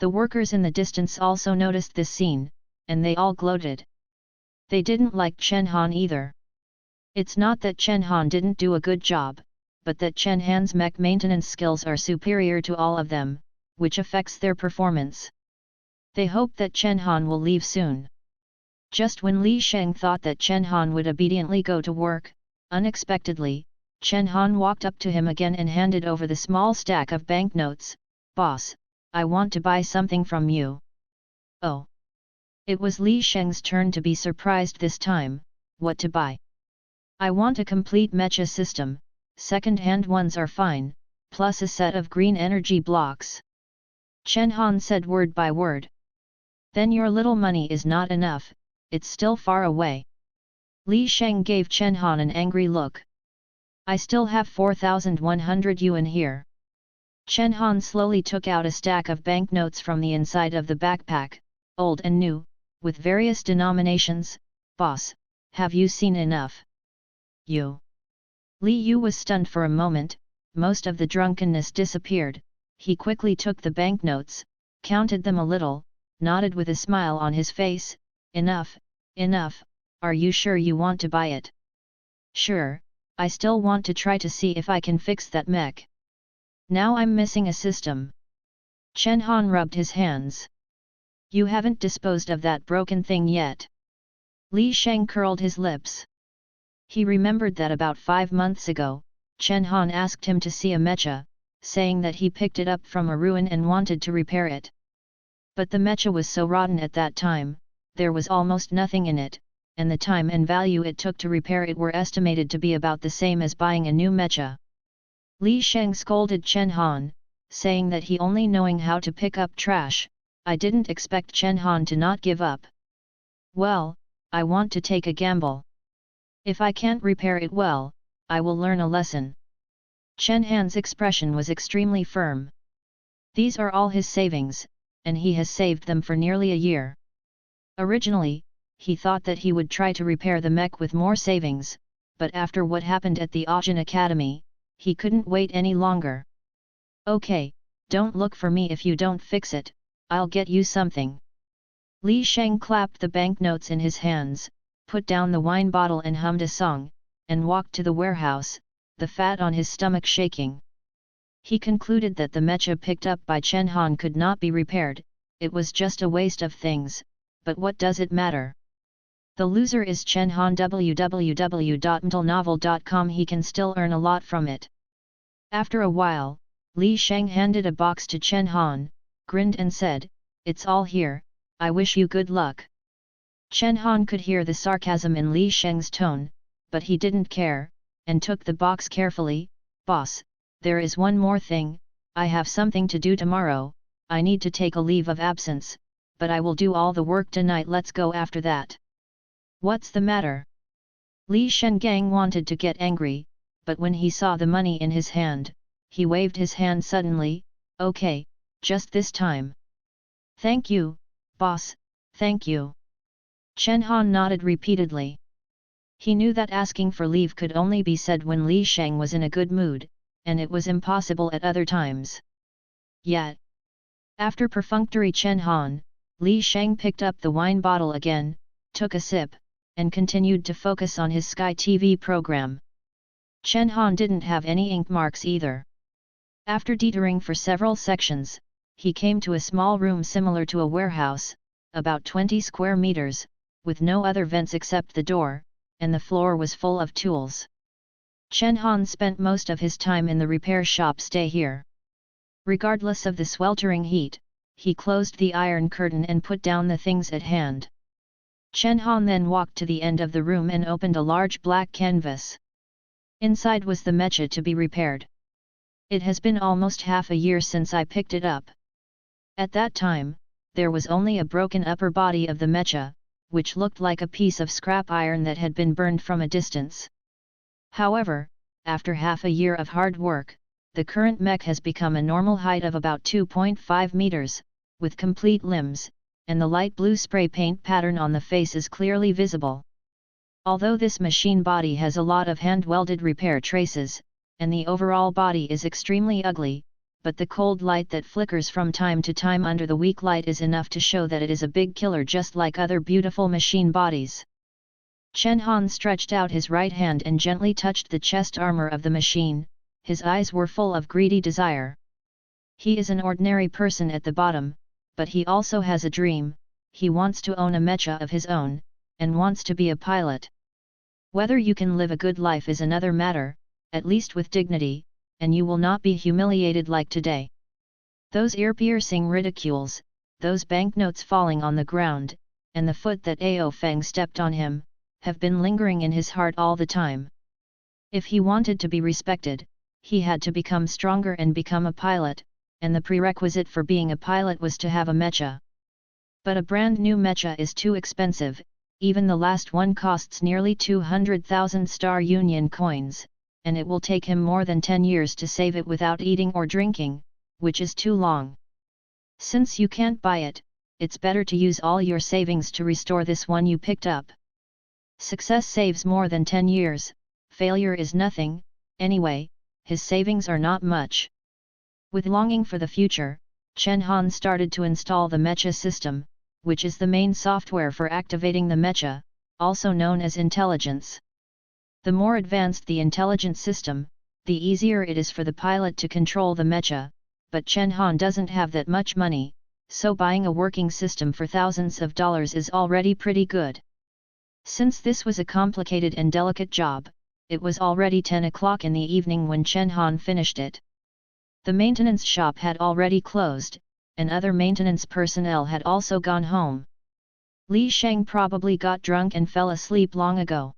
The workers in the distance also noticed this scene, and they all gloated. They didn't like Chen Han either. It's not that Chen Han didn't do a good job, but that Chen Han's mech maintenance skills are superior to all of them, which affects their performance. They hope that Chen Han will leave soon. Just when Li Sheng thought that Chen Han would obediently go to work, unexpectedly, Chen Han walked up to him again and handed over the small stack of banknotes. "Boss, I want to buy something from you." "Oh." It was Li Sheng's turn to be surprised this time. "What to buy?" "I want a complete mecha system, second-hand ones are fine, plus a set of green energy blocks." Chen Han said word by word. "Then your little money is not enough, it's still far away." Li Sheng gave Chen Han an angry look. "I still have 4,100 yuan here." Chen Han slowly took out a stack of banknotes from the inside of the backpack, old and new, with various denominations. "Boss, have you seen enough?" "You?" Li Yu was stunned for a moment. Most of the drunkenness disappeared. He quickly took the banknotes, counted them a little, nodded with a smile on his face. "Enough, enough, are you sure you want to buy it?" "Sure, I still want to try to see if I can fix that mech. Now I'm missing a system." Chen Han rubbed his hands. "You haven't disposed of that broken thing yet." Li Sheng curled his lips. He remembered that about 5 months ago, Chen Han asked him to see a mecha, saying that he picked it up from a ruin and wanted to repair it. But the mecha was so rotten at that time, there was almost nothing in it, and the time and value it took to repair it were estimated to be about the same as buying a new mecha. Li Sheng scolded Chen Han, saying that he only knowing how to pick up trash. "I didn't expect Chen Han to not give up." "Well, I want to take a gamble. If I can't repair it well, I will learn a lesson." Chen Han's expression was extremely firm. These are all his savings, and he has saved them for nearly a year. Originally, he thought that he would try to repair the mech with more savings, but after what happened at the Ajin Academy, he couldn't wait any longer. "Okay, don't look for me if you don't fix it, I'll get you something." Li Sheng clapped the banknotes in his hands, put down the wine bottle and hummed a song, and walked to the warehouse, the fat on his stomach shaking. He concluded that the mecha picked up by Chen Han could not be repaired. It was just a waste of things, but what does it matter? The loser is Chen Han. www.mtlnovel.com. He can still earn a lot from it. After a while, Li Sheng handed a box to Chen Han, grinned and said, "It's all here, I wish you good luck." Chen Han could hear the sarcasm in Li Sheng's tone, but he didn't care, and took the box carefully. "Boss, there is one more thing, I have something to do tomorrow, I need to take a leave of absence, but I will do all the work tonight, let's go after that." "What's the matter?" Li Shenggang wanted to get angry, but when he saw the money in his hand, he waved his hand suddenly. "Okay, just this time." "Thank you, boss, thank you." Chen Han nodded repeatedly. He knew that asking for leave could only be said when Li Sheng was in a good mood, and it was impossible at other times. Yet, after perfunctory Chen Han, Li Sheng picked up the wine bottle again, took a sip, and continued to focus on his Sky TV program. Chen Han didn't have any ink marks either. After detoring for several sections, he came to a small room similar to a warehouse, about 20 square meters, with no other vents except the door, and the floor was full of tools. Chen Han spent most of his time in the repair shop stay here. Regardless of the sweltering heat, he closed the iron curtain and put down the things at hand. Chen Han then walked to the end of the room and opened a large black canvas. Inside was the mecha to be repaired. "It has been almost half a year since I picked it up. At that time, there was only a broken upper body of the mecha, which looked like a piece of scrap iron that had been burned from a distance. However, after half a year of hard work, the current mech has become a normal height of about 2.5 meters, with complete limbs, and the light blue spray paint pattern on the face is clearly visible. Although this machine body has a lot of hand-welded repair traces, and the overall body is extremely ugly, but the cold light that flickers from time to time under the weak light is enough to show that it is a big killer just like other beautiful machine bodies. Chen Han stretched out his right hand and gently touched the chest armor of the machine. His eyes were full of greedy desire. He is an ordinary person at the bottom, but he also has a dream. He wants to own a mecha of his own, and wants to be a pilot. Whether you can live a good life is another matter, at least with dignity, and you will not be humiliated like today. Those ear-piercing ridicules, those banknotes falling on the ground, and the foot that Ao Feng stepped on him, have been lingering in his heart all the time. If he wanted to be respected, he had to become stronger and become a pilot, and the prerequisite for being a pilot was to have a mecha. But a brand new mecha is too expensive, even the last one costs nearly 200,000 Star Union coins, and it will take him more than 10 years to save it without eating or drinking, which is too long. Since you can't buy it, it's better to use all your savings to restore this one you picked up. Success saves more than 10 years, failure is nothing. Anyway, his savings are not much. With longing for the future, Chen Han started to install the mecha system, which is the main software for activating the mecha, also known as intelligence. The more advanced the intelligence system, the easier it is for the pilot to control the mecha, but Chen Han doesn't have that much money, so buying a working system for thousands of dollars is already pretty good. Since this was a complicated and delicate job, it was already 10 o'clock in the evening when Chen Han finished it. The maintenance shop had already closed, and other maintenance personnel had also gone home. Li Sheng probably got drunk and fell asleep long ago.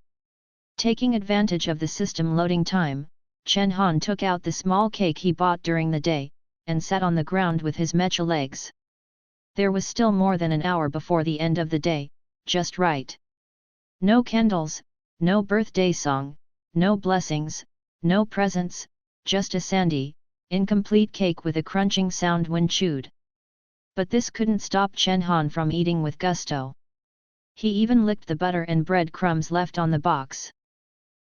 Taking advantage of the system loading time, Chen Han took out the small cake he bought during the day, and sat on the ground with his mecha legs. There was still more than an hour before the end of the day, just right. No candles, no birthday song, no blessings, no presents, just a sandy, incomplete cake with a crunching sound when chewed. But this couldn't stop Chen Han from eating with gusto. He even licked the butter and bread crumbs left on the box.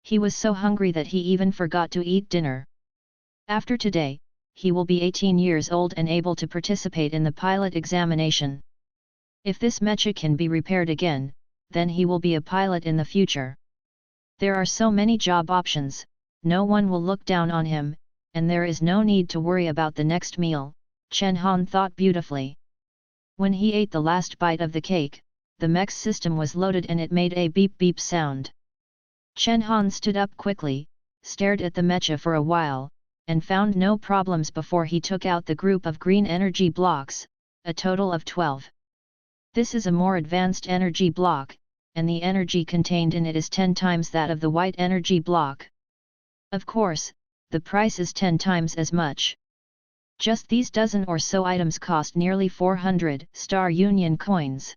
He was so hungry that he even forgot to eat dinner. After today, he will be 18 years old and able to participate in the pilot examination. If this mecha can be repaired again, then he will be a pilot in the future. There are so many job options, no one will look down on him, and there is no need to worry about the next meal, Chen Han thought beautifully. When he ate the last bite of the cake, the mech's system was loaded and it made a beep-beep sound. Chen Han stood up quickly, stared at the mecha for a while, and found no problems before he took out the group of green energy blocks, a total of 12. This is a more advanced energy block, and the energy contained in it is 10 times that of the white energy block. Of course, the price is 10 times as much. Just these dozen or so items cost nearly 400 Star Union coins.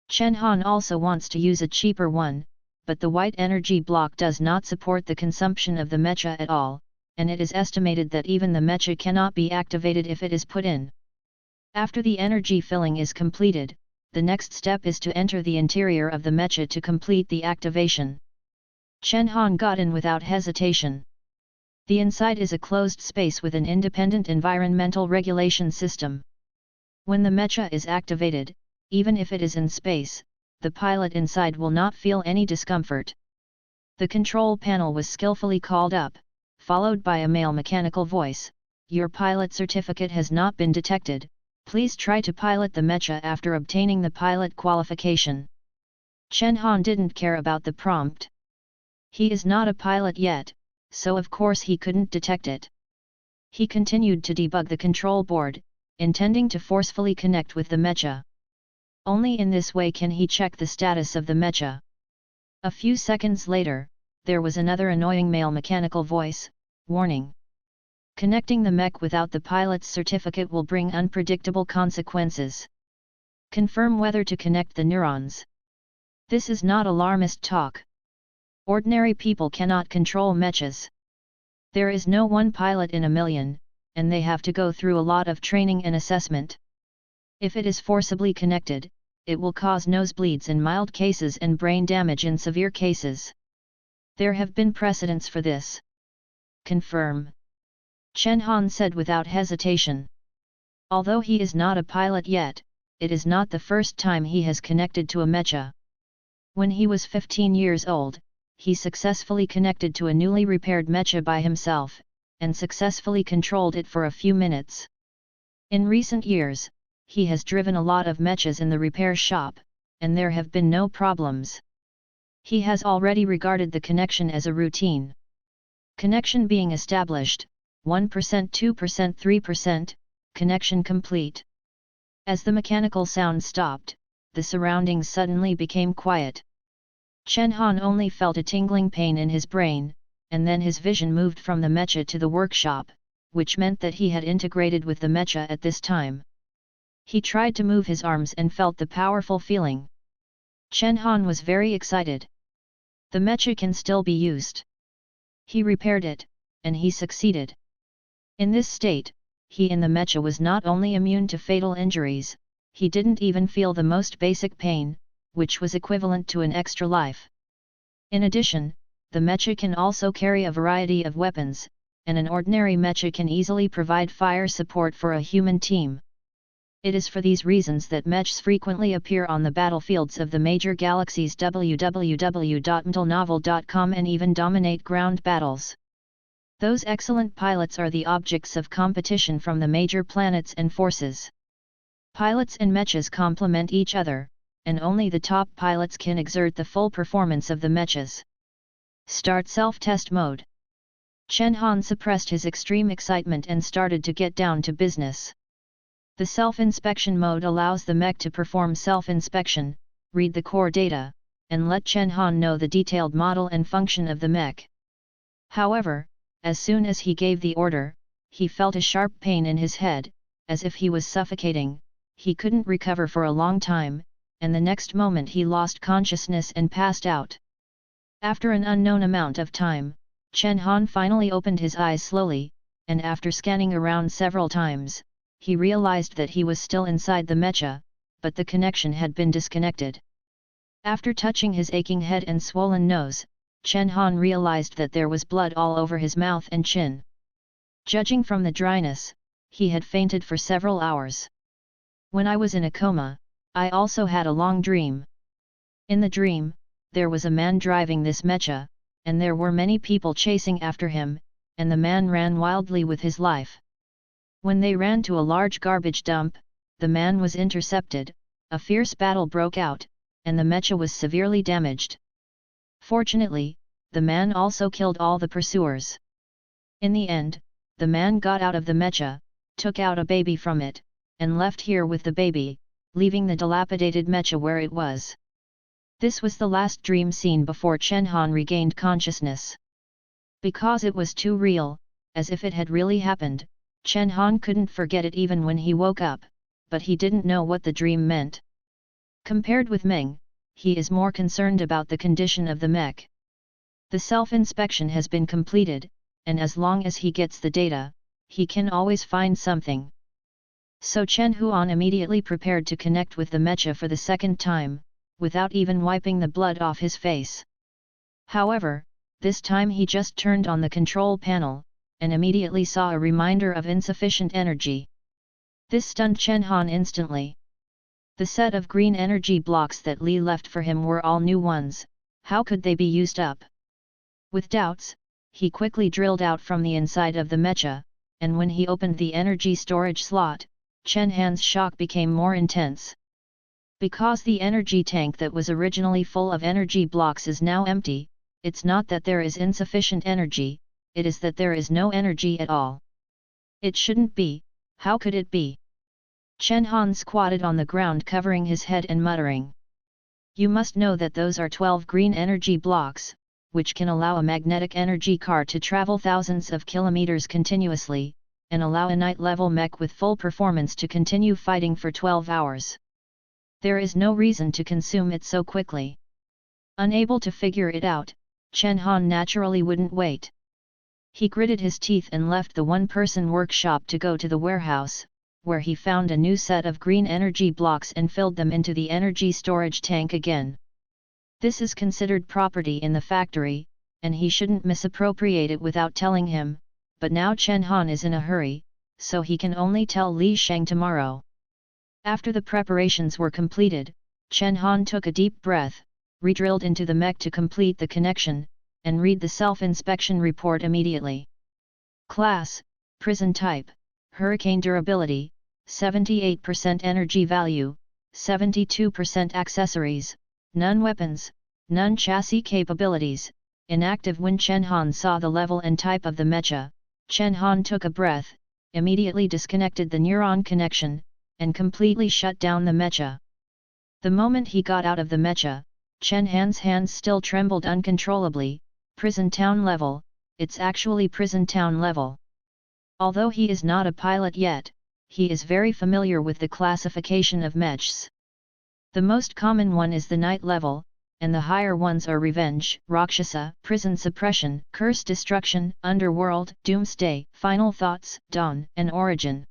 Chen Han also wants to use a cheaper one, but the white energy block does not support the consumption of the mecha at all, and it is estimated that even the mecha cannot be activated if it is put in. After the energy filling is completed, the next step is to enter the interior of the mecha to complete the activation. Chen Han got in without hesitation. The inside is a closed space with an independent environmental regulation system. When the mecha is activated, even if it is in space, the pilot inside will not feel any discomfort. The control panel was skillfully called up, followed by a male mechanical voice, "Your pilot certificate has not been detected, please try to pilot the mecha after obtaining the pilot qualification." Chen Han didn't care about the prompt. He is not a pilot yet, so of course he couldn't detect it. He continued to debug the control board, intending to forcefully connect with the mecha. Only in this way can he check the status of the mecha. A few seconds later, there was another annoying male mechanical voice, "Warning. Connecting the mech without the pilot's certificate will bring unpredictable consequences. Confirm whether to connect the neurons. This is not alarmist talk. Ordinary people cannot control mechas. There is no one pilot in a million, and they have to go through a lot of training and assessment. If it is forcibly connected, it will cause nosebleeds in mild cases and brain damage in severe cases. There have been precedents for this. Confirm. Chen Han said without hesitation. Although he is not a pilot yet, it is not the first time he has connected to a mecha. When he was 15 years old, he successfully connected to a newly repaired mecha by himself, and successfully controlled it for a few minutes. In recent years, he has driven a lot of mechas in the repair shop, and there have been no problems. He has already regarded the connection as a routine. Connection being established, 1%, 2%, 3%, connection complete. As the mechanical sound stopped, the surroundings suddenly became quiet. Chen Han only felt a tingling pain in his brain, and then his vision moved from the mecha to the workshop, which meant that he had integrated with the mecha at this time. He tried to move his arms and felt the powerful feeling. Chen Han was very excited. The mecha can still be used. He repaired it, and he succeeded. In this state, he in the mecha was not only immune to fatal injuries, he didn't even feel the most basic pain, which was equivalent to an extra life. In addition, the mecha can also carry a variety of weapons, and an ordinary mecha can easily provide fire support for a human team. It is for these reasons that mechs frequently appear on the battlefields of the major galaxies www.mtlnovel.com and even dominate ground battles. Those excellent pilots are the objects of competition from the major planets and forces. Pilots and mechas complement each other, and only the top pilots can exert the full performance of the mechas. Start self-test mode. Chen Han suppressed his extreme excitement and started to get down to business. The self-inspection mode allows the mech to perform self-inspection, read the core data, and let Chen Han know the detailed model and function of the mech. However, as soon as he gave the order, he felt a sharp pain in his head, as if he was suffocating. He couldn't recover for a long time, and the next moment he lost consciousness and passed out. After an unknown amount of time, Chen Han finally opened his eyes slowly, and after scanning around several times, he realized that he was still inside the mecha, but the connection had been disconnected. After touching his aching head and swollen nose, Chen Han realized that there was blood all over his mouth and chin. Judging from the dryness, he had fainted for several hours. When I was in a coma, I also had a long dream. In the dream, there was a man driving this mecha, and there were many people chasing after him, and the man ran wildly with his life. When they ran to a large garbage dump, the man was intercepted, a fierce battle broke out, and the mecha was severely damaged. Fortunately, the man also killed all the pursuers. In the end, the man got out of the mecha, took out a baby from it, and left here with the baby, leaving the dilapidated mecha where it was. This was the last dream scene before Chen Han regained consciousness. Because it was too real, as if it had really happened, Chen Han couldn't forget it even when he woke up, but he didn't know what the dream meant. Compared with Meng, he is more concerned about the condition of the mech. The self-inspection has been completed, and as long as he gets the data, he can always find something. So Chen Huan immediately prepared to connect with the mecha for the second time, without even wiping the blood off his face. However, this time he just turned on the control panel, and immediately saw a reminder of insufficient energy. This stunned Chen Han instantly. The set of green energy blocks that Li left for him were all new ones. How could they be used up? With doubts, he quickly drilled out from the inside of the mecha, and when he opened the energy storage slot, Chen Han's shock became more intense. Because the energy tank that was originally full of energy blocks is now empty, it's not that there is insufficient energy, it is that there is no energy at all. It shouldn't be, how could it be? Chen Han squatted on the ground covering his head and muttering. You must know that those are 12 green energy blocks, which can allow a magnetic energy car to travel thousands of kilometers continuously, and allow a night-level mech with full performance to continue fighting for 12 hours. There is no reason to consume it so quickly. Unable to figure it out, Chen Han naturally wouldn't wait. He gritted his teeth and left the one-person workshop to go to the warehouse, where he found a new set of green energy blocks and filled them into the energy storage tank again. This is considered property in the factory, and he shouldn't misappropriate it without telling him, but now Chen Han is in a hurry, so he can only tell Li Sheng tomorrow. After the preparations were completed, Chen Han took a deep breath, re-drilled into the mech to complete the connection, and read the self-inspection report immediately. Class, Prison Type, Hurricane Durability, 78% Energy Value, 72% Accessories, None Weapons, None Chassis Capabilities, Inactive. When Chen Han saw the level and type of the mecha, Chen Han took a breath, immediately disconnected the neuron connection, and completely shut down the mecha. The moment he got out of the mecha, Chen Han's hands still trembled uncontrollably. Prison town level, it's actually prison town level. Although he is not a pilot yet, he is very familiar with the classification of mechs. The most common one is the night level, and the higher ones are Revenge, Rakshasa, Prison Suppression, Curse Destruction, Underworld, Doomsday, Final Thoughts, Dawn, and Origin.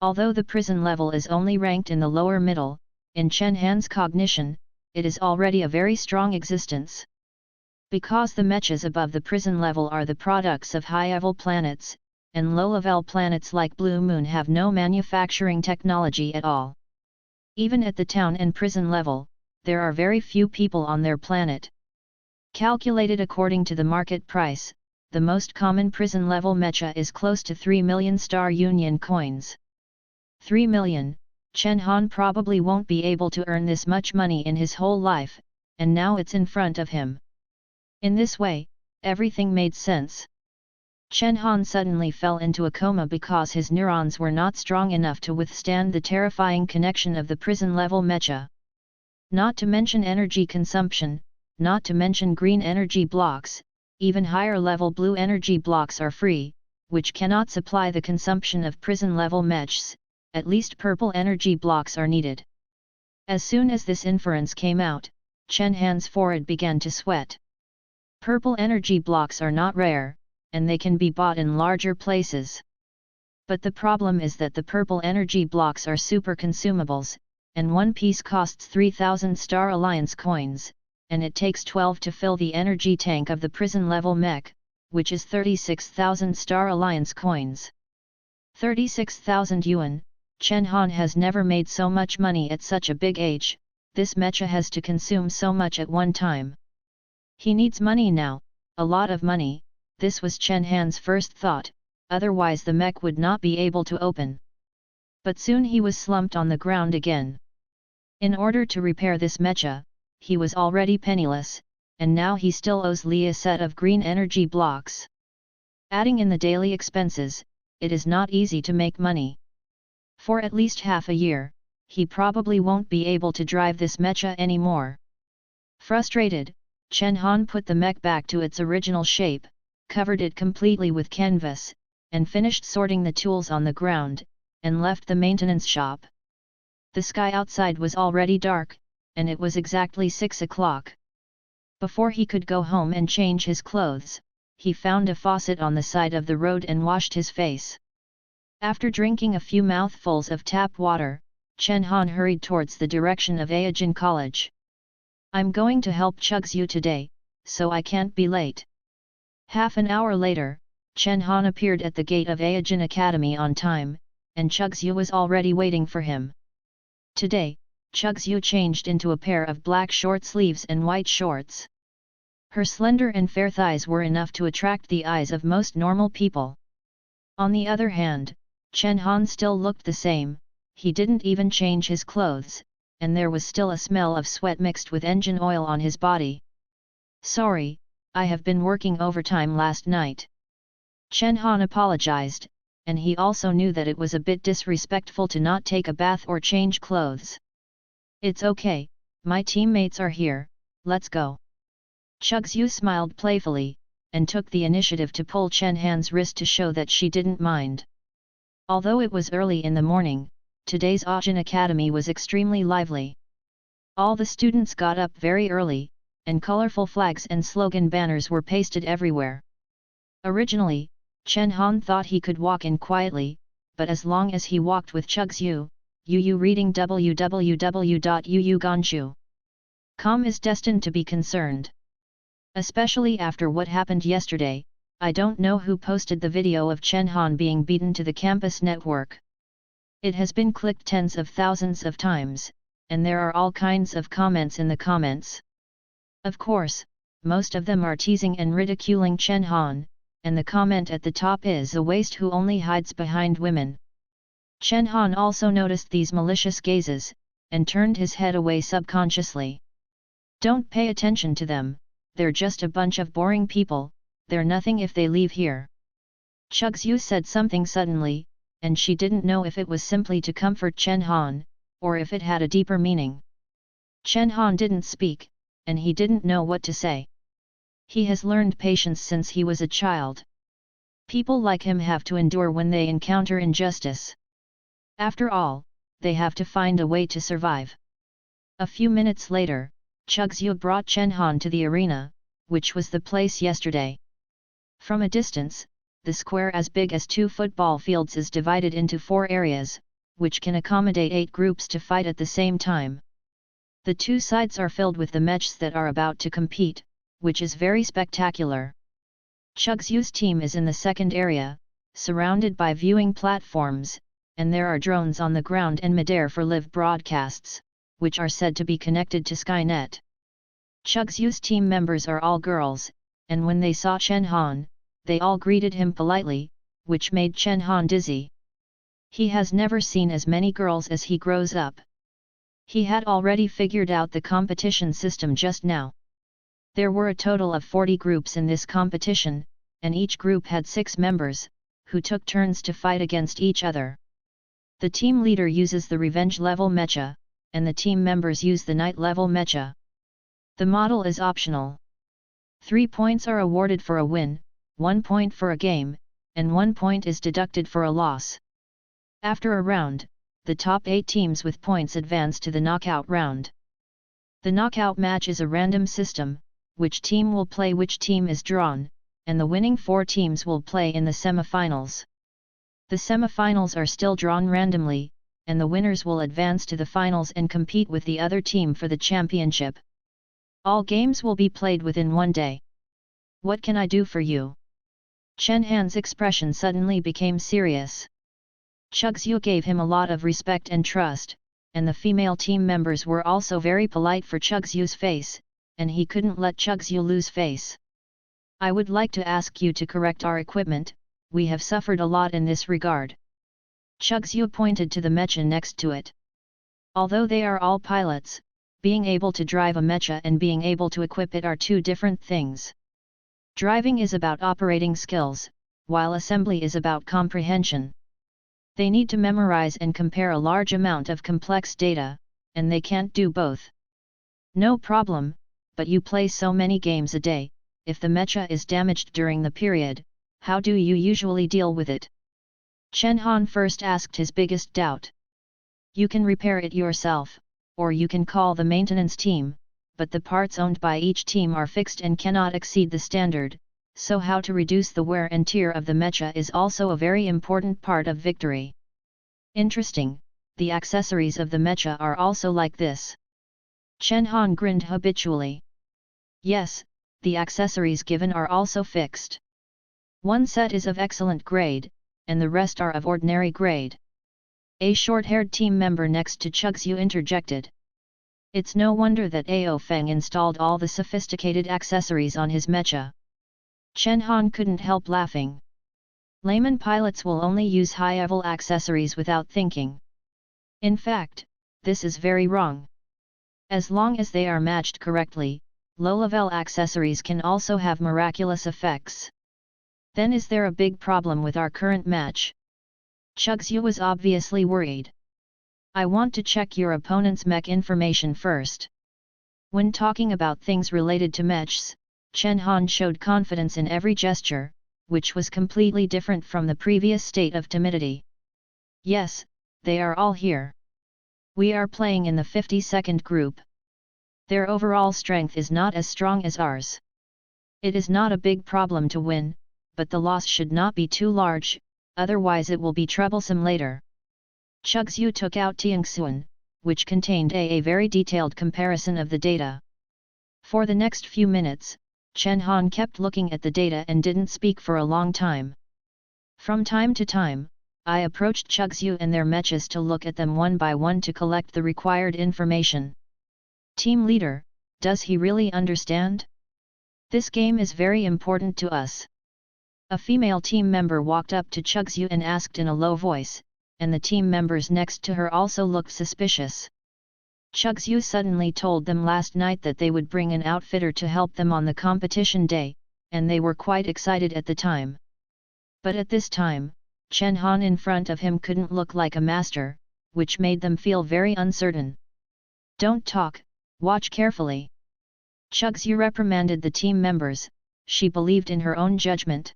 Although the prison level is only ranked in the lower middle, in Chen Han's cognition, it is already a very strong existence. Because the mechas above the prison level are the products of high-level planets, and low-level planets like Blue Moon have no manufacturing technology at all. Even at the town and prison level, there are very few people on their planet. Calculated according to the market price, the most common prison-level mecha is close to 3 million Star Union coins. 3 million, Chen Han probably won't be able to earn this much money in his whole life, and now it's in front of him. In this way, everything made sense. Chen Han suddenly fell into a coma because his neurons were not strong enough to withstand the terrifying connection of the prison-level mecha. Not to mention energy consumption, not to mention green energy blocks, even higher-level blue energy blocks are free, which cannot supply the consumption of prison-level mechs. At least purple energy blocks are needed. As soon as this inference came out, Chen Han's forehead began to sweat. Purple energy blocks are not rare, and they can be bought in larger places. But the problem is that the purple energy blocks are super consumables, and one piece costs 3,000 Star Alliance coins, and it takes 12 to fill the energy tank of the prison-level mech, which is 36,000 Star Alliance coins. 36,000 yuan. Chen Han has never made so much money at such a big age. This mecha has to consume so much at one time. He needs money now, a lot of money. This was Chen Han's first thought, otherwise the mech would not be able to open. But soon he was slumped on the ground again. In order to repair this mecha, he was already penniless, and now he still owes Li a set of green energy blocks. Adding in the daily expenses, it is not easy to make money. For at least half a year, he probably won't be able to drive this mecha anymore. Frustrated, Chen Han put the mech back to its original shape, covered it completely with canvas, and finished sorting the tools on the ground, and left the maintenance shop. The sky outside was already dark, and it was exactly 6 o'clock. Before he could go home and change his clothes, he found a faucet on the side of the road and washed his face. After drinking a few mouthfuls of tap water, Chen Han hurried towards the direction of Aijin College. I'm going to help Chugzu today, so I can't be late. Half an hour later, Chen Han appeared at the gate of Aijin Academy on time, and Chugzu was already waiting for him. Today, Chugzu changed into a pair of black short sleeves and white shorts. Her slender and fair thighs were enough to attract the eyes of most normal people. On the other hand, Chen Han still looked the same. He didn't even change his clothes, and there was still a smell of sweat mixed with engine oil on his body. Sorry, I have been working overtime last night. Chen Han apologized, and he also knew that it was a bit disrespectful to not take a bath or change clothes. It's okay, my teammates are here, let's go. Chugzu smiled playfully, and took the initiative to pull Chen Han's wrist to show that she didn't mind. Although it was early in the morning, today's Aijin Academy was extremely lively. All the students got up very early, and colorful flags and slogan banners were pasted everywhere. Originally, Chen Han thought he could walk in quietly, but as long as he walked with Chugzhu, Yu reading www.yuuganshu.com is destined to be concerned. Especially after what happened yesterday, I don't know who posted the video of Chen Han being beaten to the campus network. It has been clicked tens of thousands of times, and there are all kinds of comments in the comments. Of course, most of them are teasing and ridiculing Chen Han, and the comment at the top is a waste who only hides behind women. Chen Han also noticed these malicious gazes, and turned his head away subconsciously. Don't pay attention to them, they're just a bunch of boring people, they're nothing if they leave here. Chugzhu said something suddenly, and she didn't know if it was simply to comfort Chen Han, or if it had a deeper meaning. Chen Han didn't speak, and he didn't know what to say. He has learned patience since he was a child. People like him have to endure when they encounter injustice. After all, they have to find a way to survive. A few minutes later, Chugzhu brought Chen Han to the arena, which was the place yesterday. From a distance, the square as big as 2 football fields is divided into 4 areas, which can accommodate 8 groups to fight at the same time. The 2 sides are filled with the mechs that are about to compete, which is very spectacular. Chugzhu's team is in the second area, surrounded by viewing platforms, and there are drones on the ground and midair for live broadcasts, which are said to be connected to Skynet. Chugzhu's team members are all girls, and when they saw Chen Han, they all greeted him politely, which made Chen Han dizzy. He has never seen as many girls as he grows up. He had already figured out the competition system just now. There were a total of 40 groups in this competition, and each group had 6 members, who took turns to fight against each other. The team leader uses the revenge level mecha, and the team members use the night level mecha. The model is optional. 3 points are awarded for a win, 1 point for a game, and 1 point is deducted for a loss. After a round, the top 8 teams with points advance to the knockout round. The knockout match is a random system, which team will play which team is drawn, and the winning 4 teams will play in the semifinals. The semifinals are still drawn randomly, and the winners will advance to the finals and compete with the other team for the championship. All games will be played within 1 day. What can I do for you? Chen Han's expression suddenly became serious. Chugzhu gave him a lot of respect and trust, and the female team members were also very polite for Chugzhu's face, and he couldn't let Chugzhu lose face. I would like to ask you to correct our equipment, we have suffered a lot in this regard. Chugzhu pointed to the mecha next to it. Although they are all pilots, being able to drive a mecha and being able to equip it are 2 different things. Driving is about operating skills, while assembly is about comprehension. They need to memorize and compare a large amount of complex data, and they can't do both. No problem, but you play so many games a day, if the mecha is damaged during the period, how do you usually deal with it? Chen Han first asked his biggest doubt. You can repair it yourself, or you can call the maintenance team, but the parts owned by each team are fixed and cannot exceed the standard, so how to reduce the wear and tear of the mecha is also a very important part of victory. Interesting, the accessories of the mecha are also like this. Chen Han grinned habitually. Yes, the accessories given are also fixed. 1 set is of excellent grade, and the rest are of ordinary grade. A short-haired team member next to Chugzhu interjected. It's no wonder that Ao Feng installed all the sophisticated accessories on his mecha. Chen Han couldn't help laughing. Layman pilots will only use high-level accessories without thinking. In fact, this is very wrong. As long as they are matched correctly, low-level accessories can also have miraculous effects. Then is there a big problem with our current match? Chugzhu was obviously worried. I want to check your opponent's mech information first. When talking about things related to mechs, Chen Han showed confidence in every gesture, which was completely different from the previous state of timidity. Yes, they are all here. We are playing in the 52nd group, Their overall strength is not as strong as ours. It is not a big problem to win, but the loss should not be too large, otherwise it will be troublesome later. Chugzhu took out Tiangxuan, which contained a very detailed comparison of the data. For the next few minutes, Chen Han kept looking at the data and didn't speak for a long time. From time to time, I approached Chugzhu and their mechas to look at them one by one to collect the required information. Team leader, does he really understand? This game is very important to us. A female team member walked up to Chugzhu and asked in a low voice, and the team members next to her also looked suspicious. Chugzhu suddenly told them last night that they would bring an outfitter to help them on the competition day, and they were quite excited at the time. But at this time, Chen Han in front of him couldn't look like a master, which made them feel very uncertain. Don't talk, watch carefully. Chugzhu reprimanded the team members, she believed in her own judgment.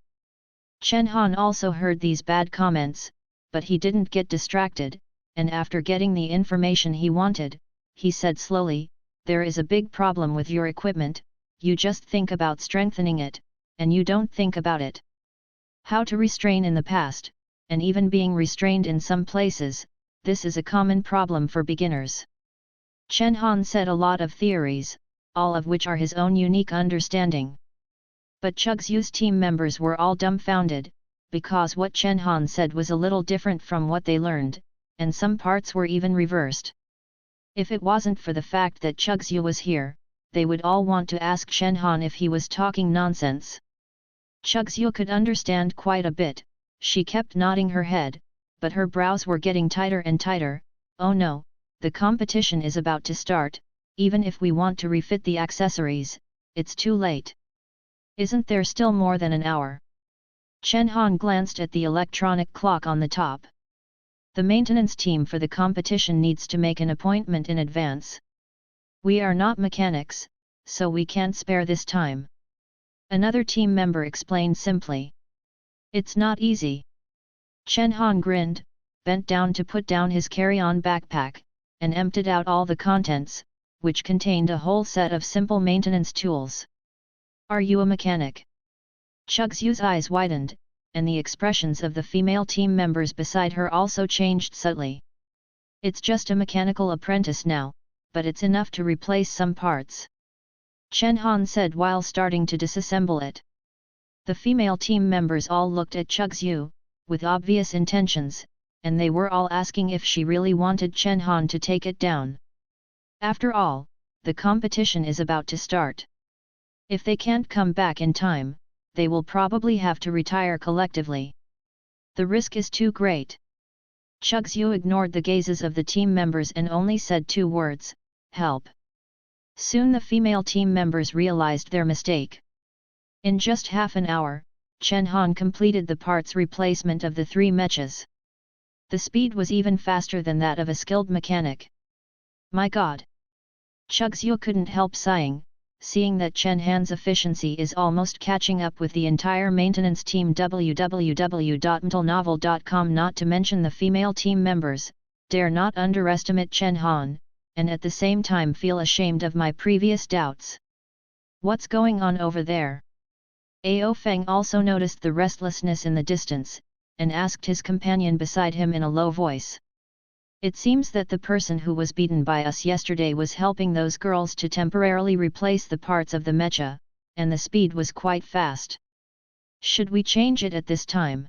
Chen Han also heard these bad comments, but he didn't get distracted, and after getting the information he wanted, he said slowly, there is a big problem with your equipment, you just think about strengthening it, and you don't think about it. How to restrain in the past, and even being restrained in some places, this is a common problem for beginners. Chen Han said a lot of theories, all of which are his own unique understanding. But Chugzhu's team members were all dumbfounded, because what Chen Han said was a little different from what they learned, and some parts were even reversed. If it wasn't for the fact that Chugzhu was here, they would all want to ask Chen Han if he was talking nonsense. Chugzhu could understand quite a bit, she kept nodding her head, but her brows were getting tighter and tighter. Oh no, the competition is about to start, even if we want to refit the accessories, it's too late. Isn't there still more than an hour? Chen Han glanced at the electronic clock on the top. The maintenance team for the competition needs to make an appointment in advance. We are not mechanics, so we can't spare this time. Another team member explained simply. It's not easy. Chen Han grinned, bent down to put down his carry-on backpack, and emptied out all the contents, which contained a whole set of simple maintenance tools. Are you a mechanic? Chugzhu's eyes widened, and the expressions of the female team members beside her also changed subtly. It's just a mechanical apprentice now, but it's enough to replace some parts. Chen Han said while starting to disassemble it. The female team members all looked at Chugzhu, with obvious intentions, and they were all asking if she really wanted Chen Han to take it down. After all, the competition is about to start. If they can't come back in time, they will probably have to retire collectively. The risk is too great. Chugzhu ignored the gazes of the team members and only said 2 words, help. Soon the female team members realized their mistake. In just half an hour, Chen Han completed the parts replacement of the 3 mechas. The speed was even faster than that of a skilled mechanic. My God! Chugzhu couldn't help sighing, seeing that Chen Han's efficiency is almost catching up with the entire maintenance team. www.mtlnovel.com. Not to mention the female team members, dare not underestimate Chen Han, and at the same time feel ashamed of my previous doubts. What's going on over there? Ao Feng also noticed the restlessness in the distance, and asked his companion beside him in a low voice. It seems that the person who was beaten by us yesterday was helping those girls to temporarily replace the parts of the mecha, and the speed was quite fast. Should we change it at this time?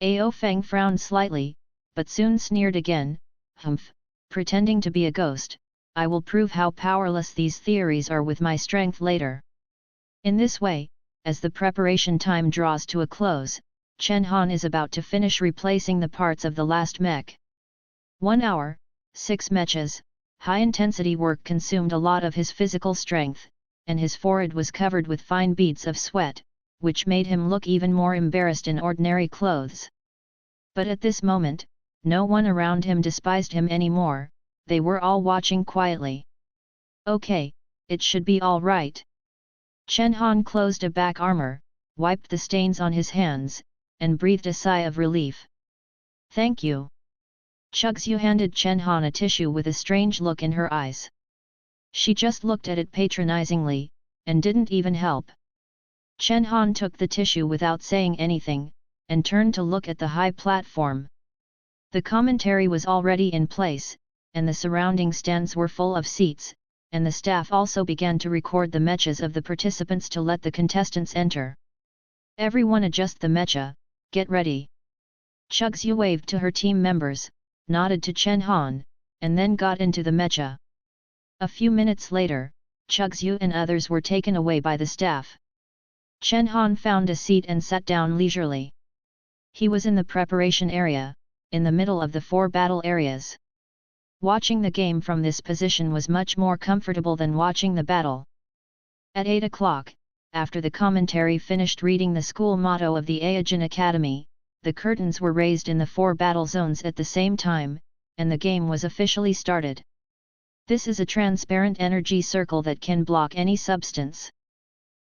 Ao Feng frowned slightly, but soon sneered again, humph, pretending to be a ghost, I will prove how powerless these theories are with my strength later. In this way, as the preparation time draws to a close, Chen Han is about to finish replacing the parts of the last mech. 1 hour, 6 mechas, high-intensity work consumed a lot of his physical strength, and his forehead was covered with fine beads of sweat, which made him look even more embarrassed in ordinary clothes. But at this moment, no one around him despised him anymore, they were all watching quietly. Okay, it should be all right. Chen Han closed a back armor, wiped the stains on his hands, and breathed a sigh of relief. Thank you. Chugzhu handed Chen Han a tissue with a strange look in her eyes. She just looked at it patronizingly, and didn't even help. Chen Han took the tissue without saying anything, and turned to look at the high platform. The commentary was already in place, and the surrounding stands were full of seats, and the staff also began to record the mechas of the participants to let the contestants enter. Everyone adjust the mecha, get ready. Chugzhu waved to her team members, nodded to Chen Han, and then got into the mecha. A few minutes later, Chugzhu and others were taken away by the staff. Chen Han found a seat and sat down leisurely. He was in the preparation area, in the middle of the 4 battle areas. Watching the game from this position was much more comfortable than watching the battle. At 8 o'clock, after the commentary finished reading the school motto of the Aegean Academy, the curtains were raised in the 4 battle zones at the same time, and the game was officially started. This is a transparent energy circle that can block any substance.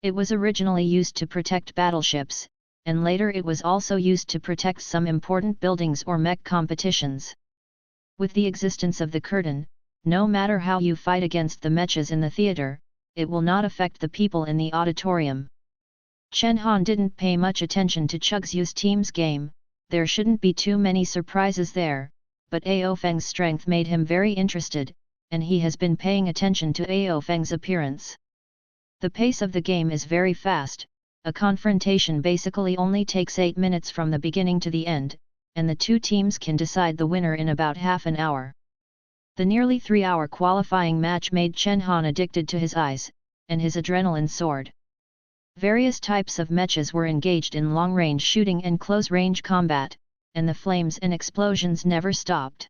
It was originally used to protect battleships, and later it was also used to protect some important buildings or mech competitions. With the existence of the curtain, no matter how you fight against the mechas in the theater, it will not affect the people in the auditorium. Chen Han didn't pay much attention to Chugzhu's team's game, there shouldn't be too many surprises there, but Ao Feng's strength made him very interested, and he has been paying attention to Ao Feng's appearance. The pace of the game is very fast, a confrontation basically only takes 8 minutes from the beginning to the end, and the 2 teams can decide the winner in about half an hour. The nearly 3-hour qualifying match made Chen Han addicted to his eyes, and his adrenaline soared. Various types of mechas were engaged in long-range shooting and close-range combat, and the flames and explosions never stopped.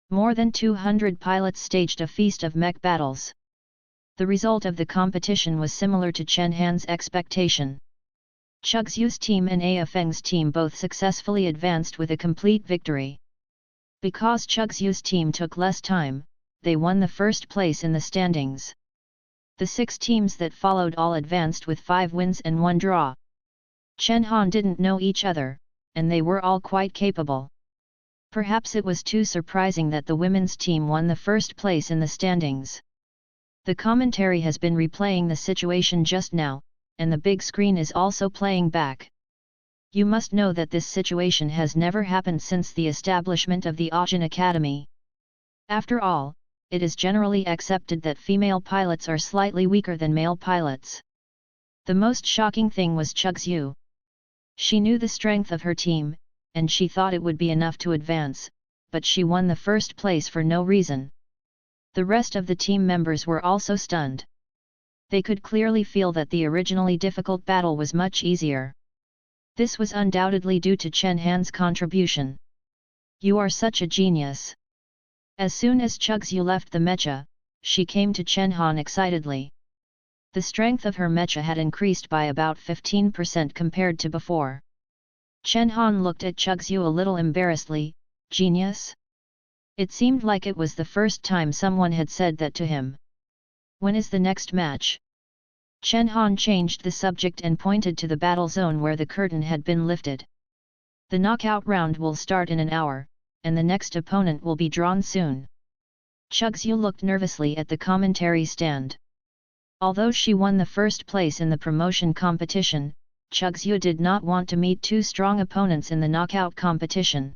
More than 200 pilots staged a feast of mech battles. The result of the competition was similar to Chen Han's expectation. Chugzhu's team and Ao Feng's team both successfully advanced with a complete victory. Because Chugzhu's team took less time, they won the first place in the standings. The 6 teams that followed all advanced with 5 wins and 1 draw. Chen Han didn't know each other, and they were all quite capable. Perhaps it was too surprising that the women's team won the first place in the standings. The commentary has been replaying the situation just now, and the big screen is also playing back. You must know that this situation has never happened since the establishment of the Aegean Academy. After all, it is generally accepted that female pilots are slightly weaker than male pilots. The most shocking thing was Chugzhu. She knew the strength of her team, and she thought it would be enough to advance, but she won the first place for no reason. The rest of the team members were also stunned. They could clearly feel that the originally difficult battle was much easier. This was undoubtedly due to Chen Han's contribution. You are such a genius. As soon as Chugzhu left the mecha, she came to Chen Han excitedly. The strength of her mecha had increased by about 15% compared to before. Chen Han looked at Chugzhu a little embarrassedly. Genius? It seemed like it was the first time someone had said that to him. When is the next match? Chen Han changed the subject and pointed to the battle zone where the curtain had been lifted. The knockout round will start in an hour, and the next opponent will be drawn soon. Chugzhu looked nervously at the commentary stand. Although she won the first place in the promotion competition, Chugzhu did not want to meet 2 strong opponents in the knockout competition.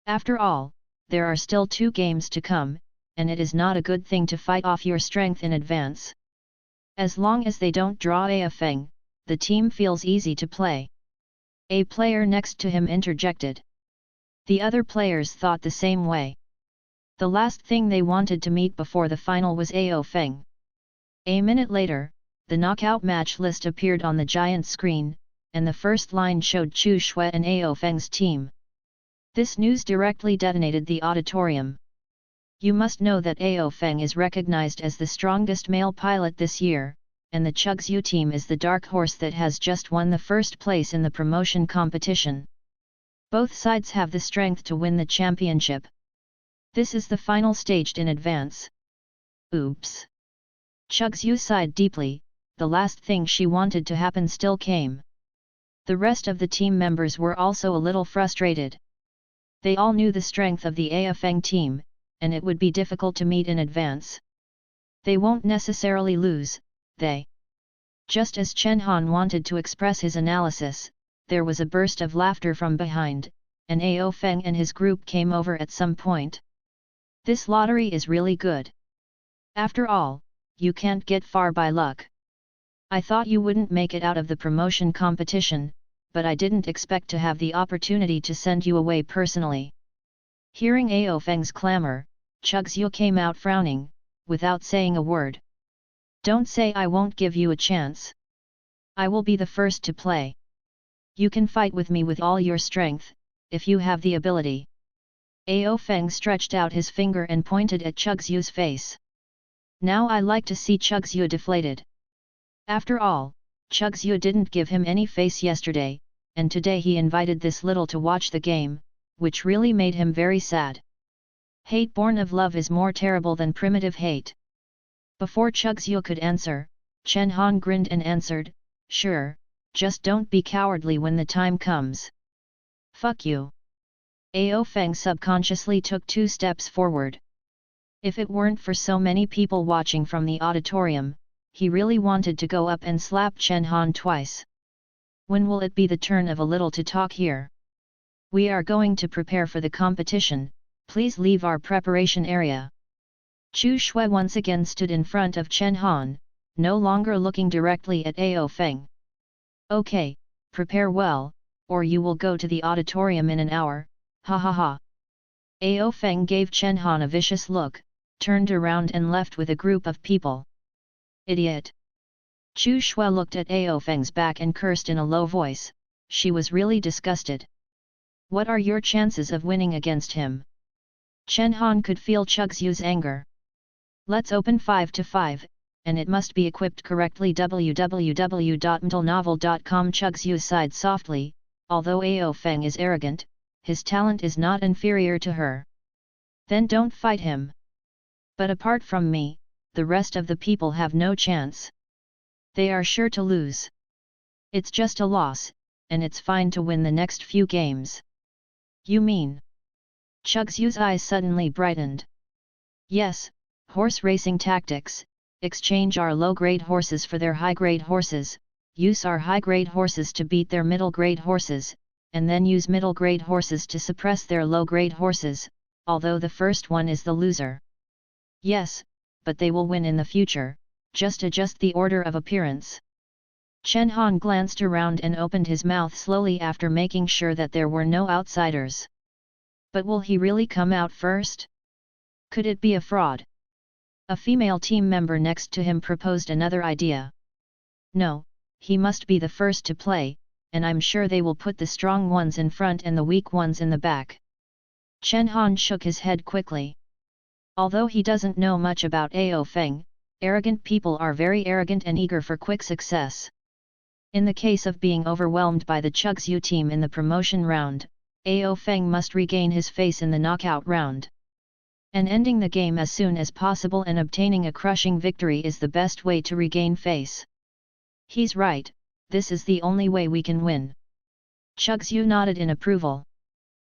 After all, there are still 2 games to come, and it is not a good thing to fight off your strength in advance. As long as they don't draw Ao Feng, the team feels easy to play. A player next to him interjected. The other players thought the same way. The last thing they wanted to meet before the final was Ao Feng. A minute later, the knockout match list appeared on the giant screen, and the first line showed Chu Shui and Ao Feng's team. This news directly detonated the auditorium. You must know that Ao Feng is recognized as the strongest male pilot this year, and the Chugzhu team is the dark horse that has just won the first place in the promotion competition. Both sides have the strength to win the championship. This is the final staged in advance. Oops! Chugzhu sighed deeply, the last thing she wanted to happen still came. The rest of the team members were also a little frustrated. They all knew the strength of the Ao Feng team, and it would be difficult to meet in advance. They won't necessarily lose, they. Just as Chen Han wanted to express his analysis, there was a burst of laughter from behind, and Ao Feng and his group came over at some point. This lottery is really good. After all, you can't get far by luck. I thought you wouldn't make it out of the promotion competition, but I didn't expect to have the opportunity to send you away personally. Hearing Ao Feng's clamor, Chugzhu came out frowning, without saying a word. Don't say I won't give you a chance. I will be the first to play. You can fight with me with all your strength, if you have the ability. Ao Feng stretched out his finger and pointed at Chugzhu's face. Now I like to see Chugzhu deflated. After all, Chugzhu didn't give him any face yesterday, and today he invited this little to watch the game, which really made him very sad. Hate born of love is more terrible than primitive hate. Before Chugzhu could answer, Chen Han grinned and answered, sure, just don't be cowardly when the time comes. Fuck you. Ao Feng subconsciously took 2 steps forward. If it weren't for so many people watching from the auditorium, he really wanted to go up and slap Chen Han twice. When will it be the turn of a little to talk here? We are going to prepare for the competition, please leave our preparation area. Chu Shui once again stood in front of Chen Han, no longer looking directly at Ao Feng. Okay, prepare well, or you will go to the auditorium in an hour, ha ha ha. Ao Feng gave Chen Han a vicious look, turned around and left with a group of people. Idiot! Chu Shui looked at Ao Feng's back and cursed in a low voice, she was really disgusted. What are your chances of winning against him? Chen Han could feel Chugzhu's anger. Let's open 5 to 5, and it must be equipped correctly. www.mtlnovel.com. Chugzhu sighed softly, although Ao Feng is arrogant, his talent is not inferior to her. Then don't fight him. But apart from me, the rest of the people have no chance. They are sure to lose. It's just a loss, and it's fine to win the next few games. You mean? Chugzhu's eyes suddenly brightened. Yes, horse racing tactics, exchange our low-grade horses for their high-grade horses, use our high-grade horses to beat their middle-grade horses, and then use middle-grade horses to suppress their low-grade horses, although the first one is the loser. Yes, but they will win in the future, just adjust the order of appearance. Chen Han glanced around and opened his mouth slowly after making sure that there were no outsiders. But will he really come out first? Could it be a fraud? A female team member next to him proposed another idea. No, he must be the first to play, and I'm sure they will put the strong ones in front and the weak ones in the back. Chen Han shook his head quickly. Although he doesn't know much about Ao Feng, arrogant people are very arrogant and eager for quick success. In the case of being overwhelmed by the Chugzhu team in the promotion round, Ao Feng must regain his face in the knockout round. And ending the game as soon as possible and obtaining a crushing victory is the best way to regain face. He's right, this is the only way we can win. Chugzhu nodded in approval.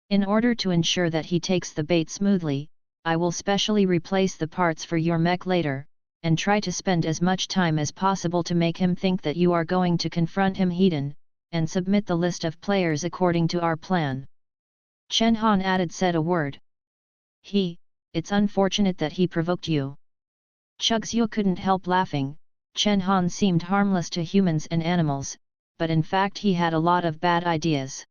In order to ensure that he takes the bait smoothly, I will specially replace the parts for your mech later, and try to spend as much time as possible to make him think that you are going to confront him hidden, and submit the list of players according to our plan. Chen Han added said a word. It's unfortunate that he provoked you. Chugzhu couldn't help laughing. Chen Han seemed harmless to humans and animals, but in fact he had a lot of bad ideas.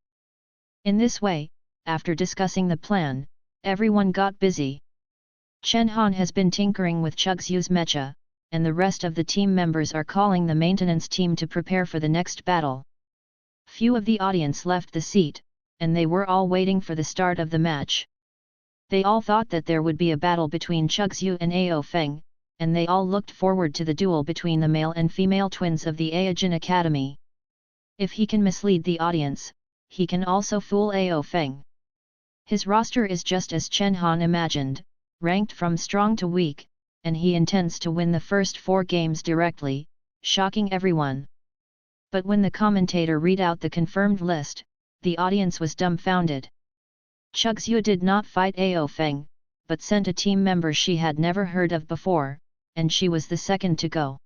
In this way, after discussing the plan, everyone got busy. Chen Han has been tinkering with Chugzhu's mecha, and the rest of the team members are calling the maintenance team to prepare for the next battle. Few of the audience left the seat, and they were all waiting for the start of the match. They all thought that there would be a battle between Chugzhu and Ao Feng, and they all looked forward to the duel between the male and female twins of the Aojin Academy. If he can mislead the audience, he can also fool Ao Feng. His roster is just as Chen Han imagined, ranked from strong to weak, and he intends to win the first 4 games directly, shocking everyone. But when the commentator read out the confirmed list, the audience was dumbfounded. Chugzhu did not fight Ao Feng, but sent a team member she had never heard of before, and she was the second to go.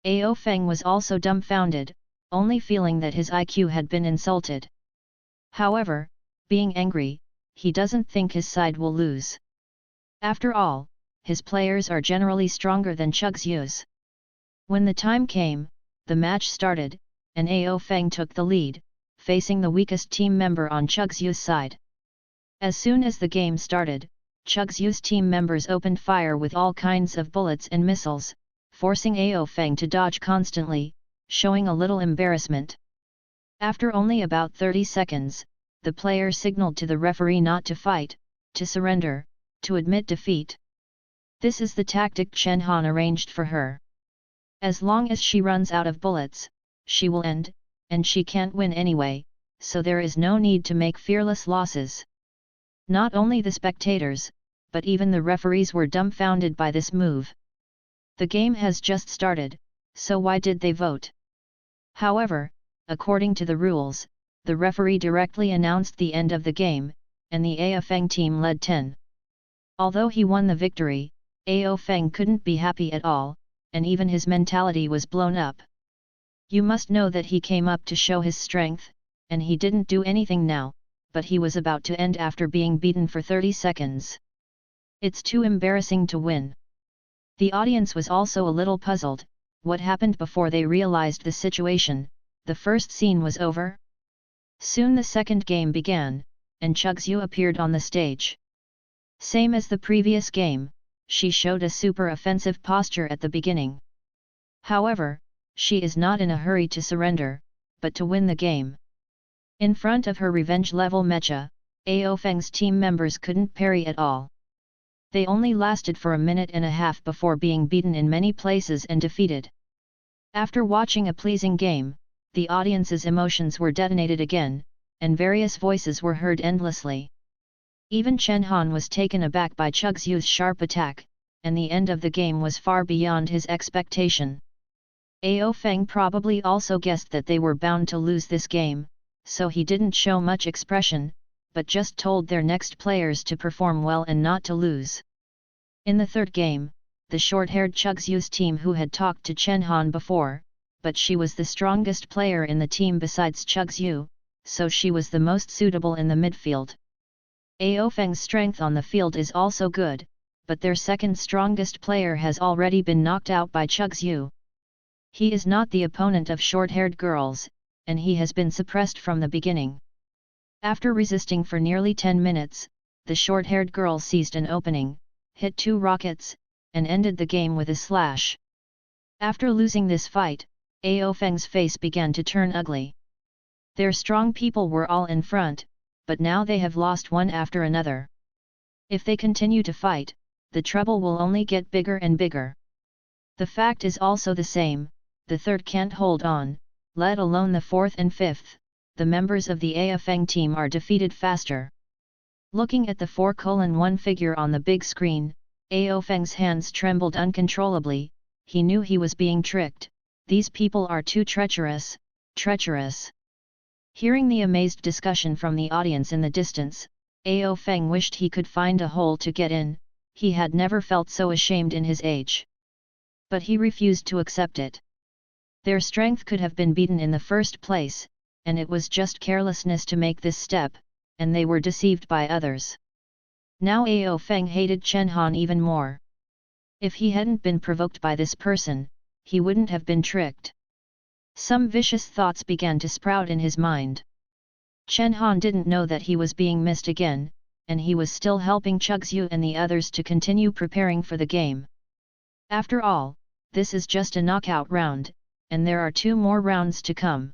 Ao Feng was also dumbfounded, only feeling that his IQ had been insulted. However, being angry, he doesn't think his side will lose. After all, his players are generally stronger than Chug's. When the time came, the match started, and Ao Feng took the lead, facing the weakest team member on Chug's side. As soon as the game started, Chug's team members opened fire with all kinds of bullets and missiles, forcing Ao Feng to dodge constantly, showing a little embarrassment. After only about 30 seconds, the player signaled to the referee not to fight, to surrender, to admit defeat. This is the tactic Chen Han arranged for her. As long as she runs out of bullets, she will end, and she can't win anyway, so there is no need to make fearless losses. Not only the spectators, but even the referees were dumbfounded by this move. The game has just started, so why did they vote? However, according to the rules, the referee directly announced the end of the game, and the Ao Feng team led 10. Although he won the victory, Ao Feng couldn't be happy at all, and even his mentality was blown up. You must know that he came up to show his strength, and he didn't do anything now, but he was about to end after being beaten for 30 seconds. It's too embarrassing to win. The audience was also a little puzzled. What happened before they realized the situation? The first scene was over. Soon the second game began, and Chug's appeared on the stage. Same as the previous game, she showed a super offensive posture at the beginning. However, she is not in a hurry to surrender, but to win the game. In front of her revenge-level mecha, Ao Feng's team members couldn't parry at all. They only lasted for a minute and a half before being beaten in many places and defeated. After watching a pleasing game, the audience's emotions were detonated again, and various voices were heard endlessly. Even Chen Han was taken aback by Chug's sharp attack, and the end of the game was far beyond his expectation. Ao Feng probably also guessed that they were bound to lose this game, so he didn't show much expression, but just told their next players to perform well and not to lose. In the third game, the short-haired Chug's team who had talked to Chen Han before, but she was the strongest player in the team besides Chug's, so she was the most suitable in the midfield. Ao Feng's strength on the field is also good, but their second strongest player has already been knocked out by Chug's. He is not the opponent of short-haired girls, and he has been suppressed from the beginning. After resisting for nearly 10 minutes, the short-haired girl seized an opening, hit 2 rockets, and ended the game with a slash. After losing this fight, Ao Feng's face began to turn ugly. Their strong people were all in front, but now they have lost one after another. If they continue to fight, the trouble will only get bigger and bigger. The fact is also the same, the third can't hold on, let alone the fourth and fifth, the members of the Ao Feng team are defeated faster. Looking at the 4:1 figure on the big screen, Ao Feng's hands trembled uncontrollably. He knew he was being tricked. These people are too treacherous, treacherous. Hearing the amazed discussion from the audience in the distance, Ao Feng wished he could find a hole to get in. He had never felt so ashamed in his age. But he refused to accept it. Their strength could have been beaten in the first place, and it was just carelessness to make this step, and they were deceived by others. Now Ao Feng hated Chen Han even more. If he hadn't been provoked by this person, he wouldn't have been tricked. Some vicious thoughts began to sprout in his mind. Chen Han didn't know that he was being missed again, and he was still helping Chug's and the others to continue preparing for the game. After all, this is just a knockout round, and there are 2 more rounds to come.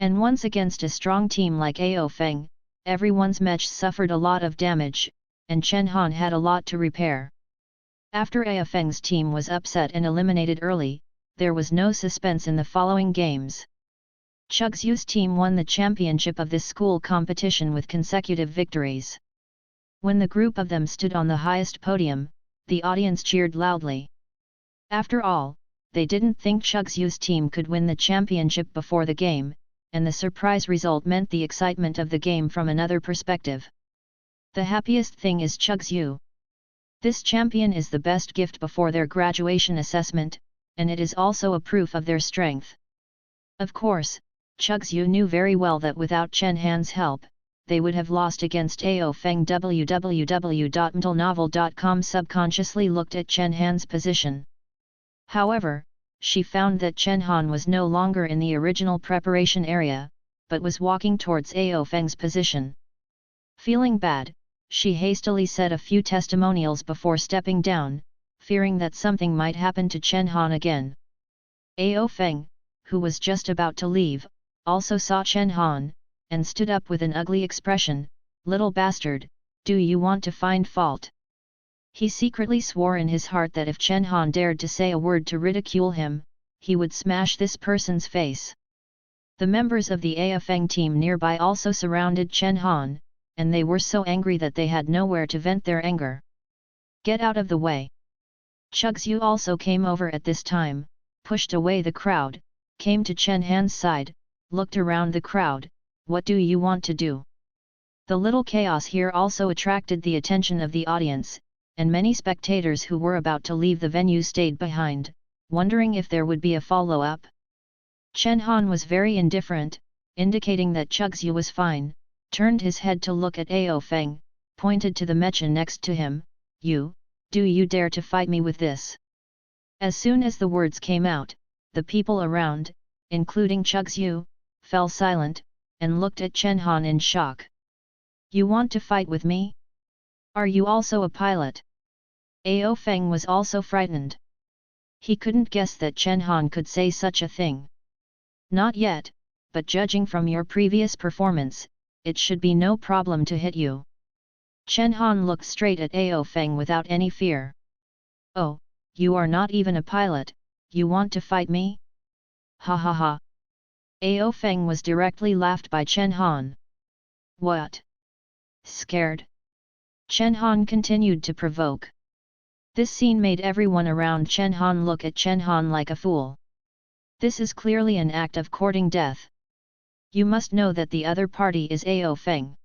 And once against a strong team like Ao Feng, everyone's match suffered a lot of damage, and Chen Han had a lot to repair. After Ao Feng's team was upset and eliminated early, there was no suspense in the following games. Chug's team won the championship of this school competition with consecutive victories. When the group of them stood on the highest podium, the audience cheered loudly. After all, they didn't think Chug's team could win the championship before the game, and the surprise result meant the excitement of the game from another perspective. The happiest thing is Chug's. This champion is the best gift before their graduation assessment, and it is also a proof of their strength. Of course, Chugzhu knew very well that without Chen Han's help, they would have lost against Ao Feng. www.mtlnovel.com subconsciously looked at Chen Han's position. However, she found that Chen Han was no longer in the original preparation area, but was walking towards Ao Feng's position. Feeling bad, she hastily said a few testimonials before stepping down, fearing that something might happen to Chen Han again. Ao Feng, who was just about to leave, also saw Chen Han, and stood up with an ugly expression. "Little bastard, do you want to find fault?" He secretly swore in his heart that if Chen Han dared to say a word to ridicule him, he would smash this person's face. The members of the Ao Feng team nearby also surrounded Chen Han, and they were so angry that they had nowhere to vent their anger. "Get out of the way!" Chugzhu also came over at this time, pushed away the crowd, came to Chen Han's side, looked around the crowd. "What do you want to do?" The little chaos here also attracted the attention of the audience, and many spectators who were about to leave the venue stayed behind, wondering if there would be a follow-up. Chen Han was very indifferent, indicating that Chugzhu was fine, turned his head to look at Ao Feng, pointed to the mecha next to him. Do you dare to fight me with this?" As soon as the words came out, the people around, including Chugzhu, fell silent, and looked at Chen Han in shock. "You want to fight with me? Are you also a pilot?" Ao Feng was also frightened. He couldn't guess that Chen Han could say such a thing. "Not yet, but judging from your previous performance, it should be no problem to hit you." Chen Han looked straight at Ao Feng without any fear. "Oh, you are not even a pilot, you want to fight me? Ha ha ha!" Ao Feng was directly laughed by Chen Han. "What? Scared?" Chen Han continued to provoke. This scene made everyone around Chen Han look at Chen Han like a fool. This is clearly an act of courting death. You must know that the other party is Ao Feng.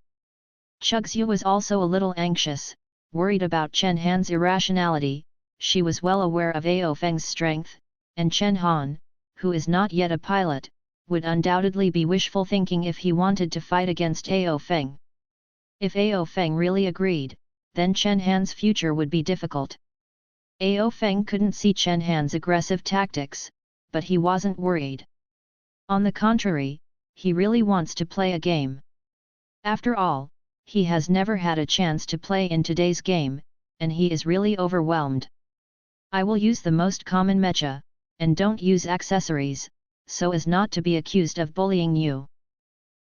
Chugzhu was also a little anxious, worried about Chen Han's irrationality. She was well aware of Ao Feng's strength, and Chen Han, who is not yet a pilot, would undoubtedly be wishful thinking if he wanted to fight against Ao Feng. If Ao Feng really agreed, then Chen Han's future would be difficult. Ao Feng couldn't see Chen Han's aggressive tactics, but he wasn't worried. On the contrary, he really wants to play a game. After all, he has never had a chance to play in today's game, and he is really overwhelmed. "I will use the most common mecha, and don't use accessories, so as not to be accused of bullying you."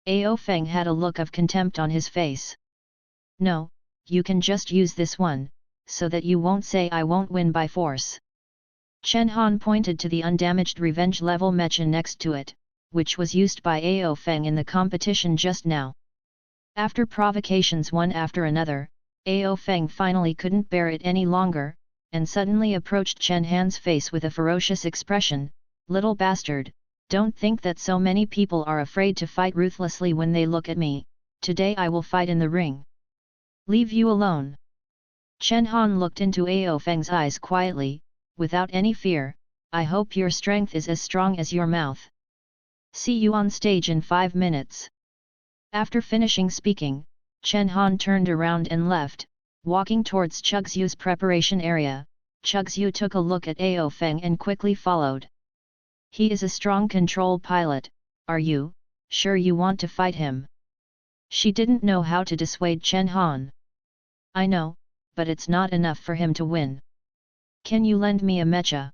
Ao Feng had a look of contempt on his face. "No, you can just use this one, so that you won't say I won't win by force." Chen Han pointed to the undamaged revenge level mecha next to it, which was used by Ao Feng in the competition just now. After provocations one after another, Ao Feng finally couldn't bear it any longer, and suddenly approached Chen Han's face with a ferocious expression. "Little bastard, don't think that so many people are afraid to fight ruthlessly when they look at me. Today I will fight in the ring. Leave you alone." Chen Han looked into Ao Feng's eyes quietly, without any fear. "I hope your strength is as strong as your mouth. See you on stage in 5 minutes." After finishing speaking, Chen Han turned around and left, walking towards Chugzhu's preparation area. Chugzhu took a look at Ao Feng and quickly followed. "He is a strong control pilot, are you sure you want to fight him?" She didn't know how to dissuade Chen Han. "I know, but it's not enough for him to win. Can you lend me a mecha?"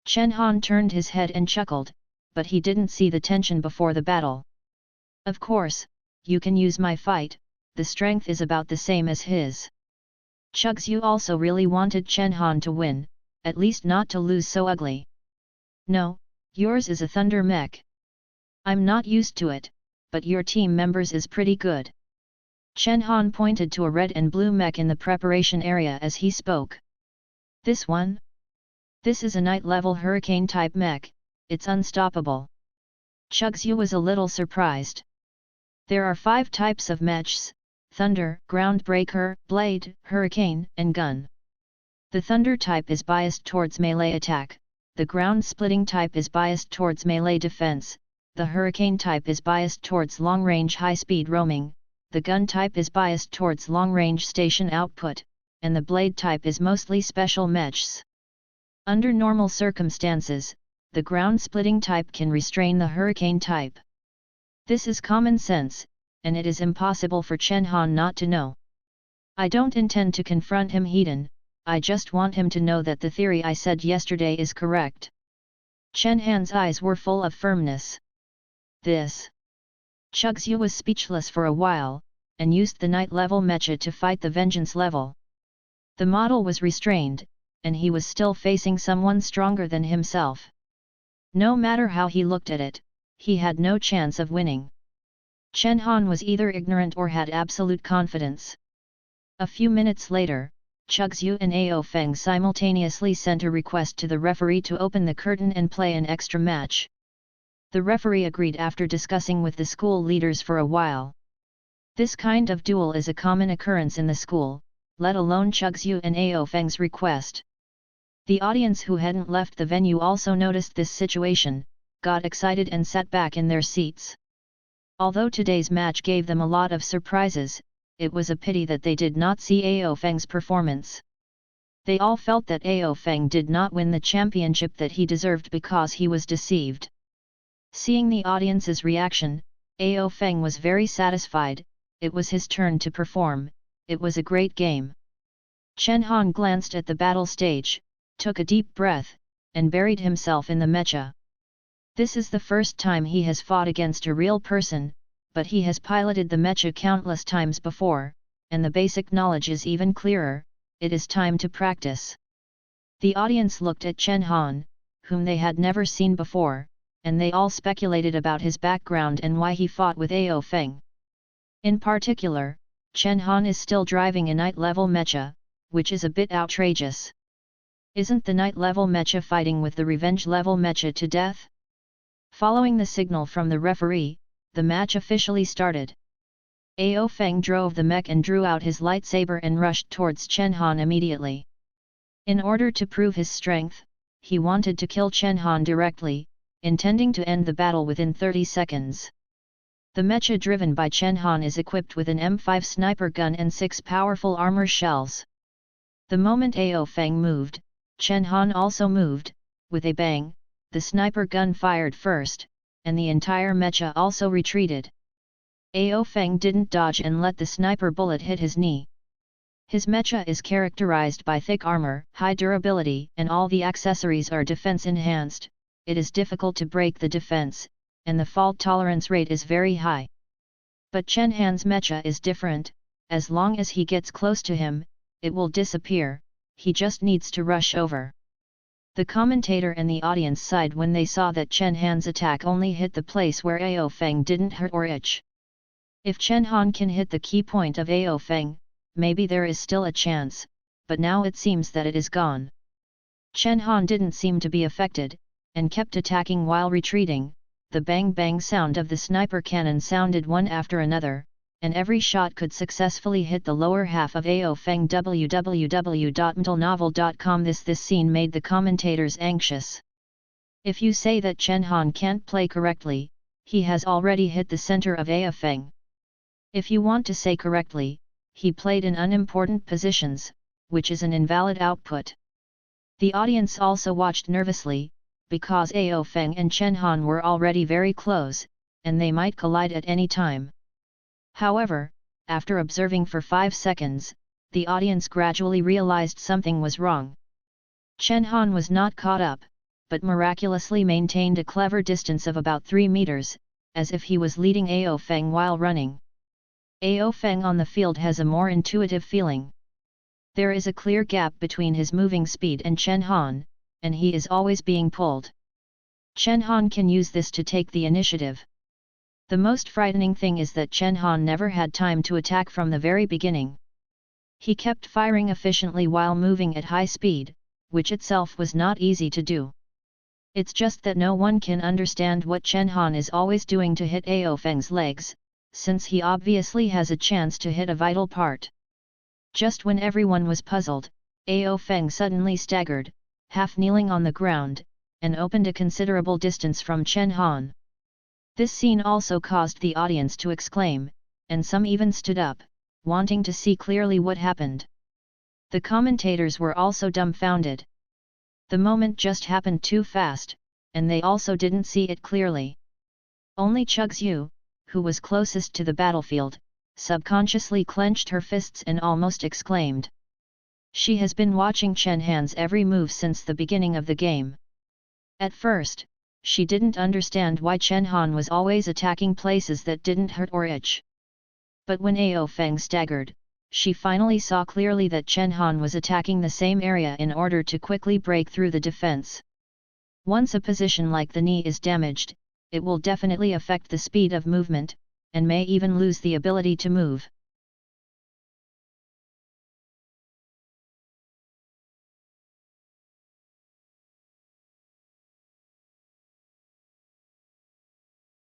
Chen Han turned his head and chuckled, but he didn't see the tension before the battle. "Of course, you can use my fight, the strength is about the same as his." Chugzhu also really wanted Chen Han to win, at least not to lose so ugly. "No, yours is a thunder mech. I'm not used to it, but your team members is pretty good." Chen Han pointed to a red and blue mech in the preparation area as he spoke. "This one? This is a night-level hurricane-type mech, it's unstoppable." Chugzhu was a little surprised. There are 5 types of mechs: Thunder, Groundbreaker, Blade, Hurricane, and Gun. The Thunder type is biased towards melee attack, the Ground Splitting type is biased towards melee defense, the Hurricane type is biased towards long-range high-speed roaming, the Gun type is biased towards long-range station output, and the Blade type is mostly special mechs. Under normal circumstances, the Ground Splitting type can restrain the Hurricane type. This is common sense, and it is impossible for Chen Han not to know. I don't intend to confront him heathen, I just want him to know that the theory I said yesterday is correct. Chen Han's eyes were full of firmness. This. Chugzhu was speechless for a while, and used the night level mecha to fight the vengeance level. The model was restrained, and he was still facing someone stronger than himself. No matter how he looked at it, he had no chance of winning. Chen Han was either ignorant or had absolute confidence. A few minutes later, Chugzhu and Ao Feng simultaneously sent a request to the referee to open the curtain and play an extra match. The referee agreed after discussing with the school leaders for a while. This kind of duel is a common occurrence in the school, let alone Chugzhu and Ao Feng's request. The audience who hadn't left the venue also noticed this situation, got excited and sat back in their seats. Although today's match gave them a lot of surprises, it was a pity that they did not see Ao Feng's performance. They all felt that Ao Feng did not win the championship that he deserved because he was deceived. Seeing the audience's reaction, Ao Feng was very satisfied, it was his turn to perform, it was a great game. Chen Han glanced at the battle stage, took a deep breath, and buried himself in the mecha. This is the first time he has fought against a real person, but he has piloted the mecha countless times before, and the basic knowledge is even clearer, it is time to practice. The audience looked at Chen Han, whom they had never seen before, and they all speculated about his background and why he fought with Ao Feng. In particular, Chen Han is still driving a night-level mecha, which is a bit outrageous. Isn't the night-level mecha fighting with the revenge-level mecha to death? Following the signal from the referee, the match officially started. Ao Feng drove the mech and drew out his lightsaber and rushed towards Chen Han immediately. In order to prove his strength, he wanted to kill Chen Han directly, intending to end the battle within 30 seconds. The mecha driven by Chen Han is equipped with an M5 sniper gun and 6 powerful armor shells. The moment Ao Feng moved, Chen Han also moved, with a bang, the sniper gun fired first, and the entire mecha also retreated. Ao Feng didn't dodge and let the sniper bullet hit his knee. His mecha is characterized by thick armor, high durability, and all the accessories are defense enhanced. It is difficult to break the defense, and the fault tolerance rate is very high. But Chen Han's mecha is different, as long as he gets close to him, it will disappear, he just needs to rush over. The commentator and the audience sighed when they saw that Chen Han's attack only hit the place where Ao Feng didn't hurt or itch. If Chen Han can hit the key point of Ao Feng, maybe there is still a chance, but now it seems that it is gone. Chen Han didn't seem to be affected, and kept attacking while retreating. The bang-bang sound of the sniper cannon sounded one after another, and every shot could successfully hit the lower half of Ao Feng. www.mtlnovel.com. This scene made the commentators anxious. If you say that Chen Han can't play correctly, he has already hit the center of Ao Feng. If you want to say correctly, he played in unimportant positions, which is an invalid output. The audience also watched nervously, because Ao Feng and Chen Han were already very close, and they might collide at any time. However, after observing for 5 seconds, the audience gradually realized something was wrong. Chen Han was not caught up, but miraculously maintained a clever distance of about 3 meters, as if he was leading Ao Feng while running. Ao Feng on the field has a more intuitive feeling. There is a clear gap between his moving speed and Chen Han, and he is always being pulled. Chen Han can use this to take the initiative. The most frightening thing is that Chen Han never had time to attack from the very beginning. He kept firing efficiently while moving at high speed, which itself was not easy to do. It's just that no one can understand what Chen Han is always doing to hit Ao Feng's legs, since he obviously has a chance to hit a vital part. Just when everyone was puzzled, Ao Feng suddenly staggered, half kneeling on the ground, and opened a considerable distance from Chen Han. This scene also caused the audience to exclaim, and some even stood up, wanting to see clearly what happened. The commentators were also dumbfounded. The moment just happened too fast, and they also didn't see it clearly. Only Chugzhu, who was closest to the battlefield, subconsciously clenched her fists and almost exclaimed. She has been watching Chen Han's every move since the beginning of the game. At first, she didn't understand why Chen Han was always attacking places that didn't hurt or itch. But when Ao Feng staggered, she finally saw clearly that Chen Han was attacking the same area in order to quickly break through the defense. Once a position like the knee is damaged, it will definitely affect the speed of movement, and may even lose the ability to move.